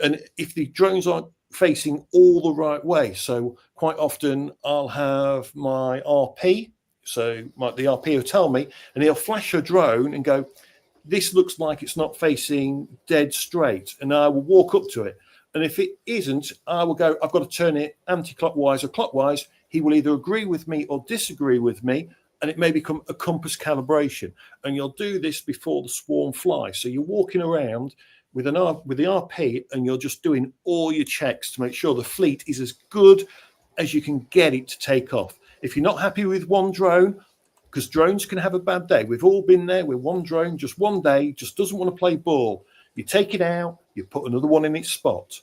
C: And if the drones aren't facing all the right way, so quite often I'll have my RP, the RP will tell me, and he'll flash a drone and go, this looks like it's not facing dead straight, and I will walk up to it. And if it isn't, I will go, I've got to turn it anti-clockwise or clockwise. He will either agree with me or disagree with me, and it may become a compass calibration. And you'll do this before the swarm flies. So you're walking around with the RP, and you're just doing all your checks to make sure the fleet is as good as you can get it to take off. If you're not happy with one drone, because drones can have a bad day. We've all been there with one drone, just one day, just doesn't want to play ball. You take it out, you put another one in its spot.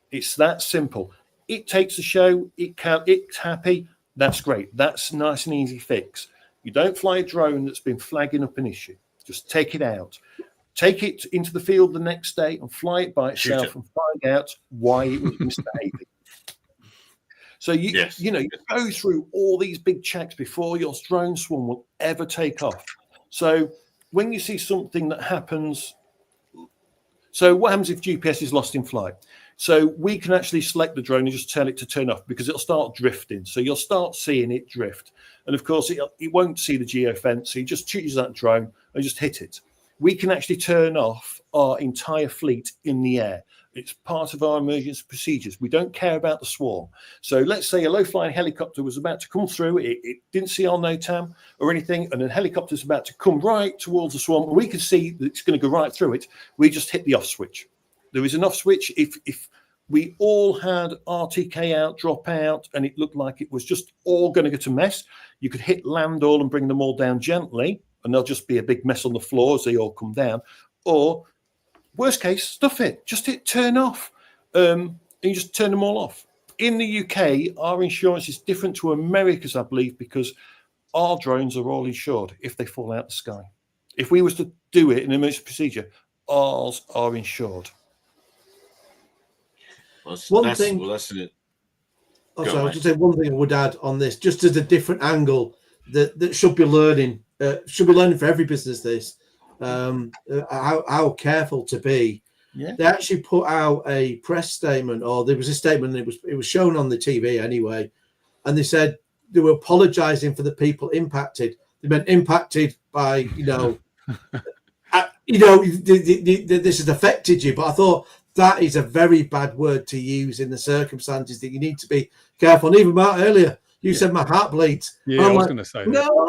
C: It's that simple. It takes the show, it's happy, that's great. That's a nice and easy fix. You don't fly a drone that's been flagging up an issue. Just take it out. Take it into the field the next day and fly it by itself and find out why it was misbehaving. So you go through all these big checks before your drone swarm will ever take off. So when you see something that happens, so what happens if GPS is lost in flight? So we can actually select the drone and just tell it to turn off because it'll start drifting. So you'll start seeing it drift. And of course, it won't see the geofence. So you just choose that drone and just hit it. We can actually turn off our entire fleet in the air. It's part of our emergency procedures. We don't care about the swarm. So let's say a low-flying helicopter was about to come through. It didn't see our NOTAM or anything, and a helicopter's about to come right towards the swarm. And we can see that it's going to go right through it. We just hit the off switch. There is an off switch. If we all had RTK out, drop out, and it looked like it was just all going to get a mess, you could hit land all and bring them all down gently, and there'll just be a big mess on the floor as they all come down. Or worst case, stuff it. Just hit turn off, and you just turn them all off. In the UK, our insurance is different to America's, I believe, because our drones are all insured if they fall out the sky. If we was to do it in an emergency procedure, ours are insured.
D: One thing.
A: That's it.
D: Also, I was just saying one thing I would add on this, just as a different angle that should be learning for every business. This how careful to be.
C: Yeah.
D: They actually put out a press statement, or there was a statement. It was shown on the TV anyway, and they said they were apologising for the people impacted. They meant impacted by this has affected you. But I thought that is a very bad word to use in the circumstances that you need to be careful. And even Mark earlier, you said my heart bleeds.
F: Yeah, I was going to say that.
D: No,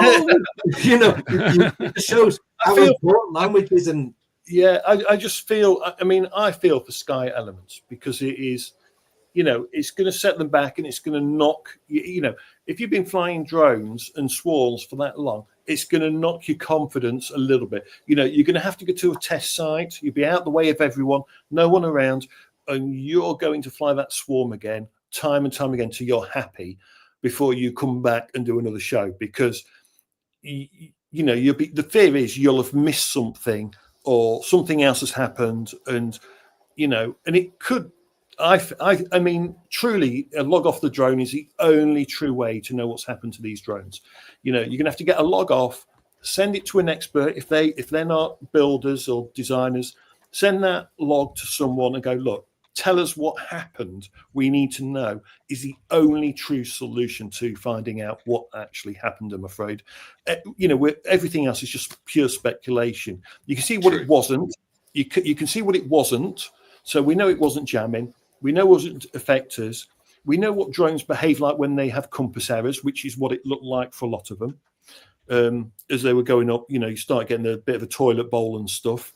D: it shows how important language is. And
C: yeah, I just feel. I mean, I feel for Sky Elements because it is, it's going to set them back and it's going to knock. If you've been flying drones and swarms for that long, it's going to knock your confidence a little bit. You're going to have to go to a test site. You'll be out the way of everyone, no one around, and you're going to fly that swarm again, time and time again, till you're happy before you come back and do another show. Because the fear is you'll have missed something or something else has happened, and it could. I mean, truly, a log off the drone is the only true way to know what's happened to these drones. You're going to have to get a log off, send it to an expert. If they're not builders or designers, send that log to someone and go, look, tell us what happened. We need to know. Is the only true solution to finding out what actually happened, I'm afraid. Everything else is just pure speculation. You can see what it wasn't. You can see what it wasn't. So we know it wasn't jamming. We know it wasn't effectors. We know what drones behave like when they have compass errors, which is what it looked like for a lot of them. As they were going up, you start getting a bit of a toilet bowl and stuff.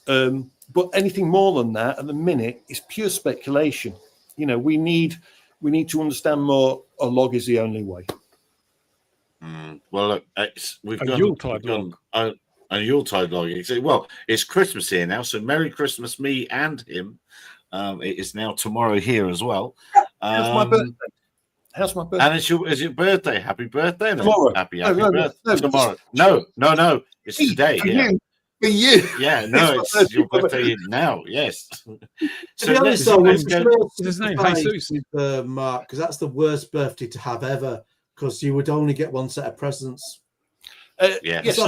C: But anything more than that at the minute is pure speculation. We need to understand more. A log is the only way.
A: Well, look, we've got
F: Yuletide log.
A: A Yuletide log. Well, it's Christmas here now, so Merry Christmas, me and him. It is now tomorrow here as well.
C: How's my birthday?
A: And it's your birthday. Happy birthday.
C: Tomorrow.
A: Happy birthday. Tomorrow. No. It's today.
C: For you.
A: Yeah, no, it's your birthday now. Yes.
D: To be honest, though,
F: his name Jesus
D: with Mark, because that's the worst birthday to have ever, because you would only get one set of presents.
C: Yes,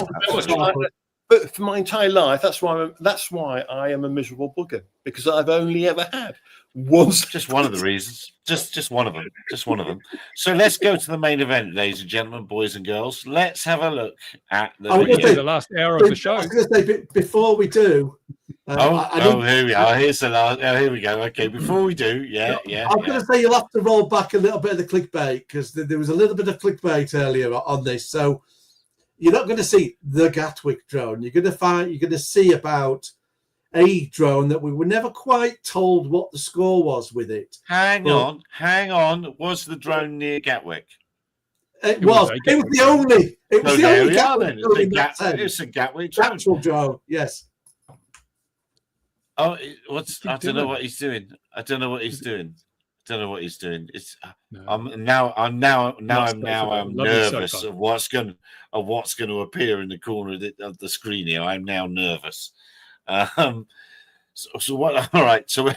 C: but for my entire life, that's why I am a miserable bugger, because I've only ever had one.
A: Just one of the reasons. Just one of them. Just one of them. So let's go to the main event, ladies and gentlemen, boys and girls. Let's have a look at
F: the last hour of the show.
D: I was going to say, before we do.
A: Here we are. Here's the last. Here we go. Okay, before we do, I
D: was going to say you'll have to roll back a little bit of the clickbait, because there was a little bit of clickbait earlier on this. So you're not going to see the Gatwick drone. You're going to see about a drone that we were never quite told what the score was with it.
A: Hang on. Was the drone near Gatwick?
D: It was the only. It was the only Gatwick.
A: It's a Gatwick drone.
D: Actual drone, yes.
A: Oh, I don't know what he's doing. It's I'm nervous of what's going to appear in the corner of the screen here. I'm now nervous. So what? All right. So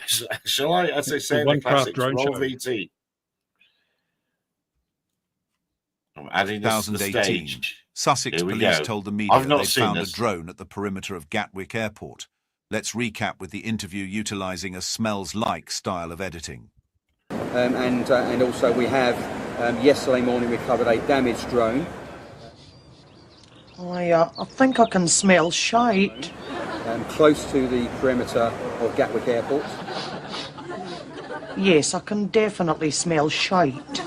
A: shall I? As I say, the classics, roll VT. I'm adding this to the stage.
G: Sussex police told the media they found a drone at the perimeter of Gatwick Airport. Let's recap with the interview utilising a smells-like style of editing.
H: And also we have yesterday morning recovered a damaged drone.
I: I think I can smell shite.
H: Close to the perimeter of Gatwick Airport.
I: Yes, I can definitely smell shite.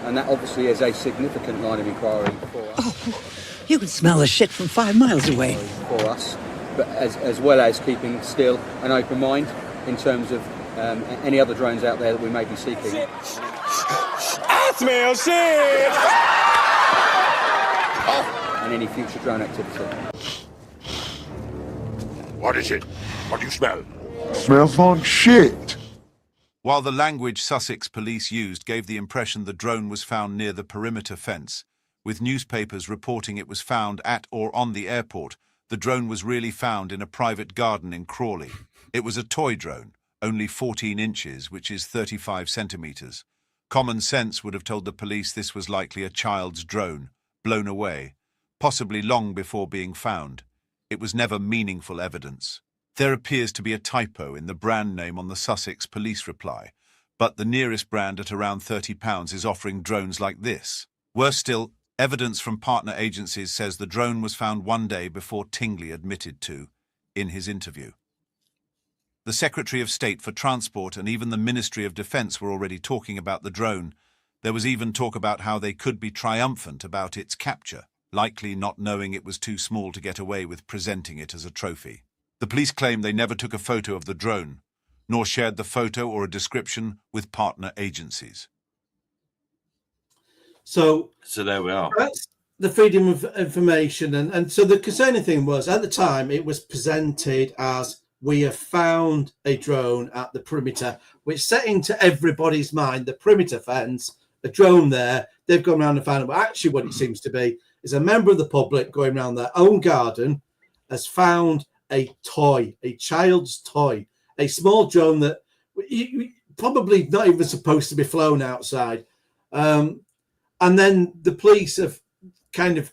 H: And that obviously is a significant line of inquiry for us.
J: Oh, you can smell the shit from 5 miles away.
H: For us, but as well as keeping still an open mind in terms of any other drones out there that we may be seeking.
K: I smell shit!
H: And any future drone activity.
K: What is it? What do you smell? Smells like shit.
G: While the language Sussex police used gave the impression the drone was found near the perimeter fence, with newspapers reporting it was found at or on the airport, the drone was really found in a private garden in Crawley. It was a toy drone, only 14 inches, which is 35 centimetres. Common sense would have told the police this was likely a child's drone, blown away, possibly long before being found. It was never meaningful evidence. There appears to be a typo in the brand name on the Sussex police reply, but the nearest brand at around £30 is offering drones like this. Worse still, evidence from partner agencies says the drone was found one day before Tingley admitted to in his interview. The Secretary of State for Transport and even the Ministry of Defence were already talking about the drone. There was even talk about how they could be triumphant about its capture, likely not knowing it was too small to get away with presenting it as a trophy. The police claim they never took a photo of the drone, nor shared the photo or a description with partner agencies.
D: So
A: there we are.
D: That's the freedom of information. And so the concerning thing was, at the time, it was presented as, we have found a drone at the perimeter, which set into everybody's mind the perimeter fence, a drone there. They've gone around and found it. But actually what it seems to be is a member of the public going around their own garden has found a toy, a child's toy, a small drone that probably not even supposed to be flown outside. And then the police have kind of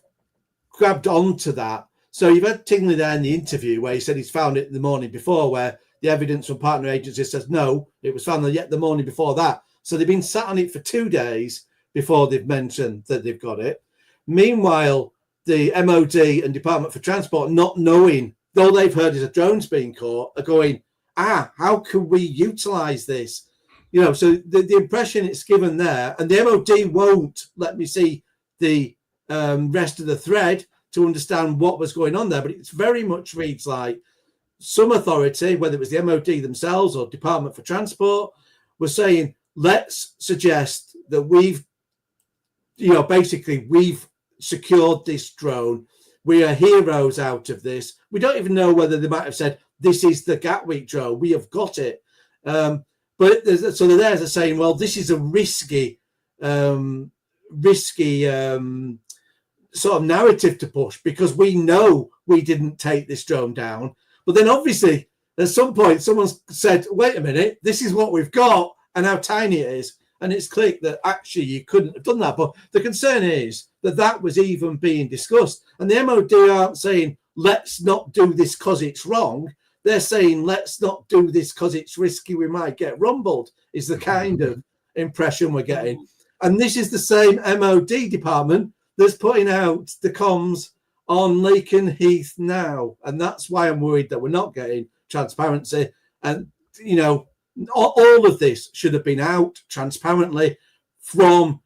D: grabbed onto that. So you've had Tingley there in the interview where he said he's found it the morning before, where the evidence from partner agencies says, no, it was found yet the morning before that. So they've been sat on it for 2 days before they've mentioned that they've got it. Meanwhile, the MOD and Department for Transport, not knowing, all they've heard is a drone's being caught, are going, how can we utilise this? You know, so the impression it's given there, and the MOD won't let me see the rest of the thread to understand what was going on there, but it's very much reads like some authority, whether it was the MOD themselves or Department for Transport, was saying, let's suggest that we've secured this drone. We are heroes out of this. We don't even know whether they might have said, this is the Gatwick drone. We have got it. But so they're there as saying, well, this is a risky sort of narrative to push because we know we didn't take this drone down. But then obviously at some point someone said, wait a minute, this is what we've got and how tiny it is. And it's clicked that actually you couldn't have done that. But the concern is that was even being discussed. And the MOD aren't saying, let's not do this because it's wrong. They're saying, let's not do this because it's risky. We might get rumbled, is the kind of impression we're getting. And this is the same MOD department that's putting out the comms on Lakenheath now. And that's why I'm worried that we're not getting transparency. And, you know, all of this should have been out transparently from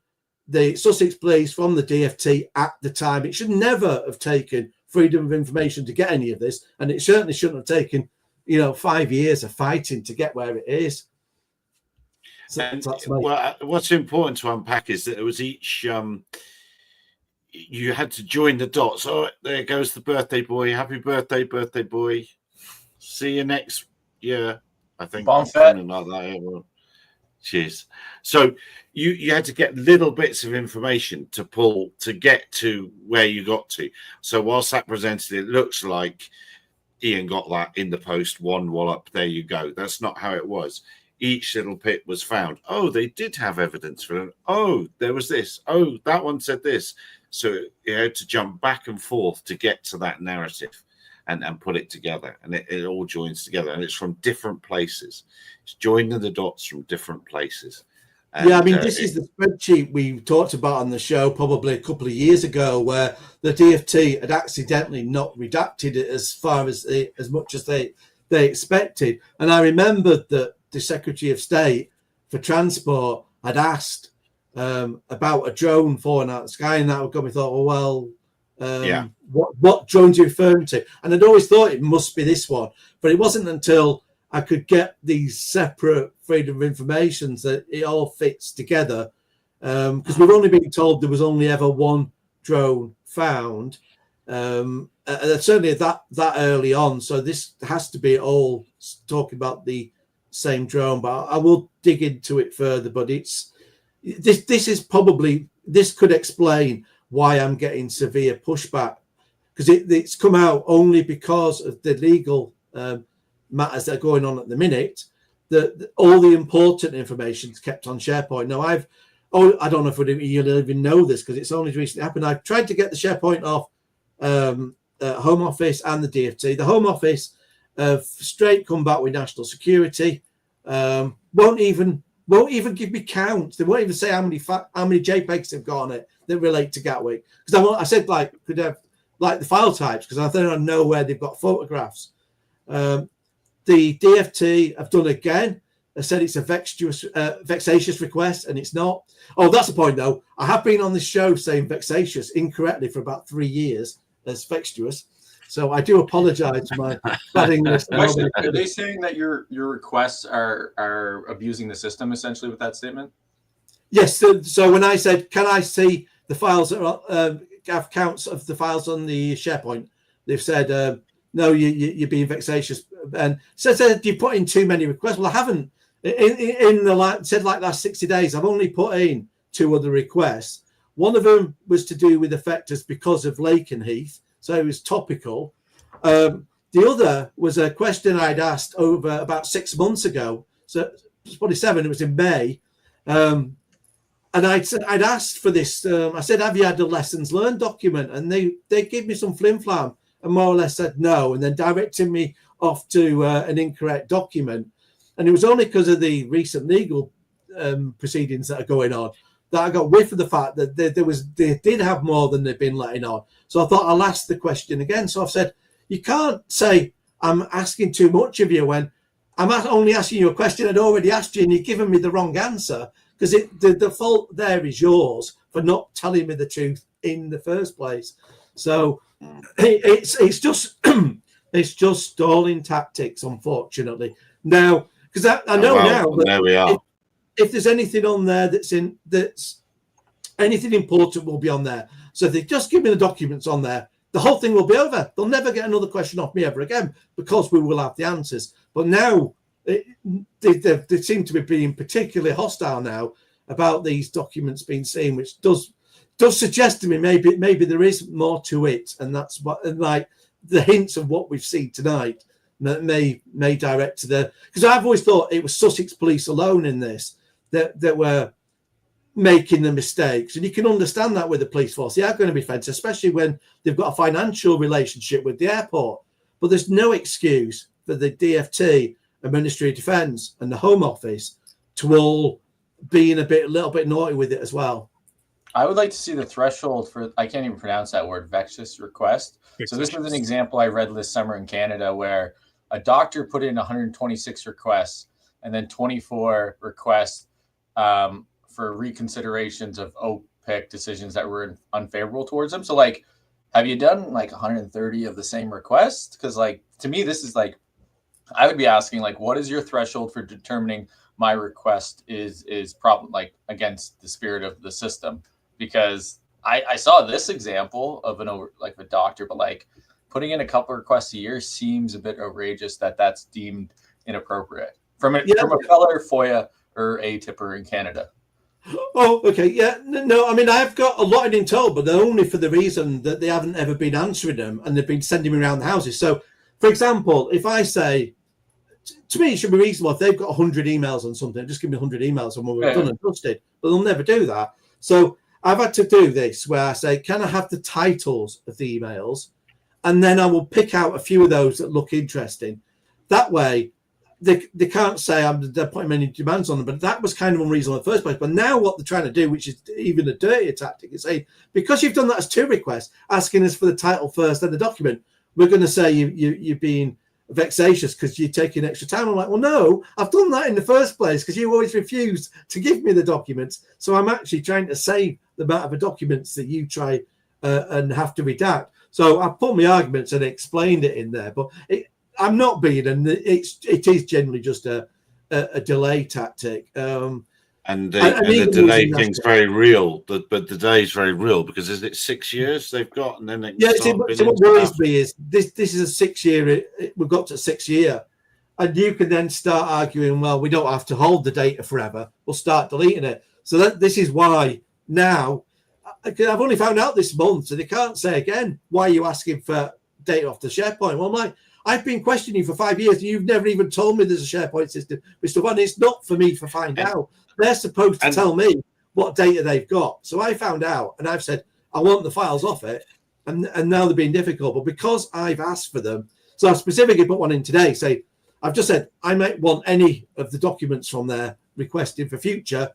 D: the Sussex Police, from the DFT at the time. It should never have taken freedom of information to get any of this. And it certainly shouldn't have taken, 5 years of fighting to get where it is. So
A: what's important to unpack is that it was each... you had to join the dots. Oh, there goes the birthday boy. Happy birthday, birthday boy. See you next year. I think something like that. Yeah, well, cheers. So you had to get little bits of information to pull to get to where you got to. So whilst that presented, it looks like Ian got that in the post, one wallop. There you go. That's not how it was. Each little bit was found. Oh, they did have evidence for it. Oh, there was this. Oh, that one said this. So you had to jump back and forth to get to that narrative and put it together. And it all joins together. And it's from different places. It's joining the dots from different places. And,
D: this is the spreadsheet we talked about on the show probably a couple of years ago, where the DFT had accidentally not redacted it as far as much as they expected. And I remembered that the Secretary of State for Transport had asked about a drone falling out of the sky, and that got me thought, what drones are you referring to? And I'd always thought it must be this one, but it wasn't until I could get these separate freedom of informations that it all fits together, because we've only been told there was only ever one drone found, certainly that early on. So this has to be all talking about the same drone, but I will dig into it further. But this could explain why I'm getting severe pushback, because it's come out only because of the legal matters that are going on at the minute. That all the important information is kept on SharePoint. Now I don't know if you'll even know this because it's only recently happened. I've tried to get the SharePoint off Home Office and the DFT. The Home Office straight come back with national security. Won't even give me counts. They won't even say how many JPEGs they've got on it that relate to Gatwick. Because I said could have the file types, because I don't know where they've got photographs. The DFT have done again. They said it's a vexatious request, and it's not. Oh, that's the point, though. I have been on this show saying vexatious incorrectly for about 3 years as vexatious. So I do apologise for my bad English.
B: Are they saying that your requests are abusing the system, essentially, with that statement?
D: Yes. So when I said, can I see the files that have counts of the files on the SharePoint, they've said, no, you're being vexatious. And said you put in too many requests. Well, I haven't. In the last 60 days, I've only put in 2 other requests. One of them was to do with effectors because of Lakenheath, so it was topical. The other was a question I'd asked over about 6 months ago. So it's probably 7. It was in May, and I'd asked for this. I said, "Have you had a lessons learned document?" And they gave me some flim flam and more or less said no, and then directed me off to an incorrect document. And it was only because of the recent legal proceedings that are going on that I got whiff of the fact that they did have more than they've been letting on. So I thought I'll ask the question again. So I've said, you can't say I'm asking too much of you when I'm only asking you a question I'd already asked you and you've given me the wrong answer, because the fault there is yours for not telling me the truth in the first place. So it's just it's just stalling tactics, unfortunately. Now, because I know now that
A: there we are.
D: If there's anything on there that's anything important will be on there. So if they just give me the documents on there, the whole thing will be over. They'll never get another question off me ever again because we will have the answers. But now they seem to be being particularly hostile now about these documents being seen, which does suggest to me maybe there is more to it, and that's what, and like the hints of what we've seen tonight may direct to the, because I've always thought it was Sussex police alone in this that were making the mistakes, and you can understand that with the police force. They are going to be fence, especially when they've got a financial relationship with the airport. But there's no excuse for the DFT and Ministry of Defence and the Home Office to all being a little bit naughty with it as well.
B: I would like to see the threshold for, I can't even pronounce that word, vexatious request. So this was an example I read this summer in Canada where a doctor put in 126 requests and then 24 requests for reconsiderations of OPIC decisions that were unfavorable towards them. So like, have you done like 130 of the same requests? Because like, to me, this is like, I would be asking like, what is your threshold for determining my request is problem, like against the spirit of the system? Because I saw this example of a doctor, but like putting in a couple of requests a year seems a bit outrageous that's deemed inappropriate from a fellow FOIA or a tipper in Canada.
D: Oh, okay. Yeah. No, I mean, I've got a lot in total, but they're only for the reason that they haven't ever been answering them and they've been sending me around the houses. So, for example, if I say, to me, it should be reasonable if they've got 100 emails on something, just give me 100 emails on what we've done and dusted, but they'll never do that. So I've had to do this where I say, can I have the titles of the emails? And then I will pick out a few of those that look interesting. That way, they can't say they're putting many demands on them, but that was kind of unreasonable in the first place. But now what they're trying to do, which is even a dirtier tactic, is saying, because you've done that as 2 requests, asking us for the title first and the document, we're going to say you're being vexatious because you're taking extra time. I'm like, well, no, I've done that in the first place because you always refused to give me the documents. So I'm actually trying to save the amount of documents that you try and have to redact. So I've put my arguments and explained it in there, but I'm not being, and it is generally just a delay tactic. And
A: the delay thing's very real, but the delay is very real because is it 6 years they've got, and then they
D: so what worries me is this is a 6 year. We've got to 6 year, And you can then start arguing, well, we don't have to hold the data forever. We'll start deleting it. So this is why now, I've only found out this month, so they can't say again, why are you asking for data off the SharePoint? Well, I'm like, I've been questioning you for 5 years, and you've never even told me there's a SharePoint system with stuff on. It's not for me to find out. They're supposed to tell me what data they've got. So I found out, and I've said, I want the files off it, and now they're being difficult. But because I've asked for them, so I specifically put one in today, say, I've just said, I might want any of the documents from there requested for future.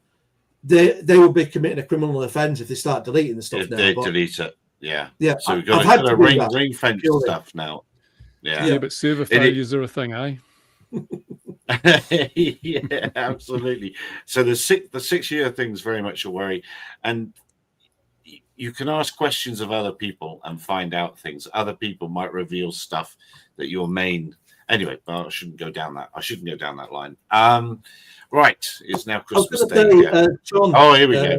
D: They will be committing a criminal offence if they start deleting the stuff now.
A: They delete it. Yeah.
D: Yeah.
A: So we've got to ring fence stuff now.
F: Yeah, but server failures are a thing, eh?
A: Yeah, absolutely. So the 6 year thing is very much a worry, and you can ask questions of other people and find out things. Other people might reveal stuff that your main. Anyway, I shouldn't go down that line. Right, it's now Christmas Day.
D: John,
A: oh, here we go.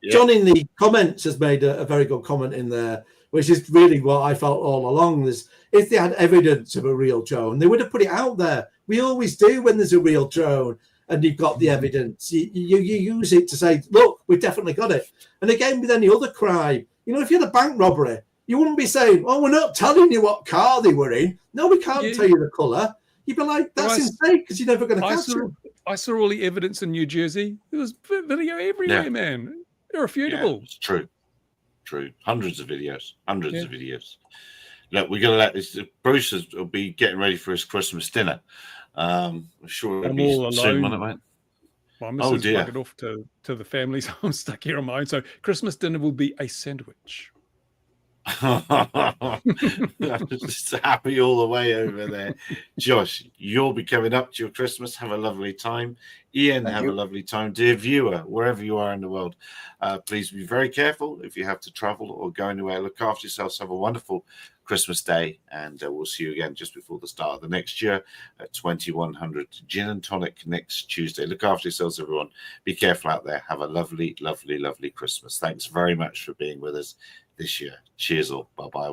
A: Yeah.
D: John in the comments has made a very good comment in there, which is really what I felt all along. Is if they had evidence of a real drone, they would have put it out there. We always do when there's a real drone and you've got the evidence. You use it to say, look, we've definitely got it. And again, with any other crime, if you had a bank robbery, you wouldn't be saying, oh, we're not telling you what car they were in. No, we can't tell you the colour. You'd be like, that's insane because you're never going to catch them.
F: I saw all the evidence in New Jersey. There was video everywhere, man. Irrefutable.
A: Yeah, it's true. Hundreds of videos. Look, we're going to let this. Bruce will be getting ready for his Christmas dinner. I'm sure it'll be soon, won't it, mate?
F: My missus plug it off to the families. I'm stuck here on my own. So Christmas dinner will be a sandwich.
A: Just happy all the way over there. Josh, you'll be coming up to your Christmas. Have a lovely time. Ian, have a lovely time. Dear viewer, wherever you are in the world, please be very careful if you have to travel or go anywhere. Look after yourselves. Have a wonderful Christmas Day, and we'll see you again just before the start of the next year at 2100 Gin and Tonic next Tuesday. Look after yourselves, everyone. Be careful out there. Have a lovely, lovely, lovely Christmas. Thanks very much for being with us this year. Cheers all. Bye-bye.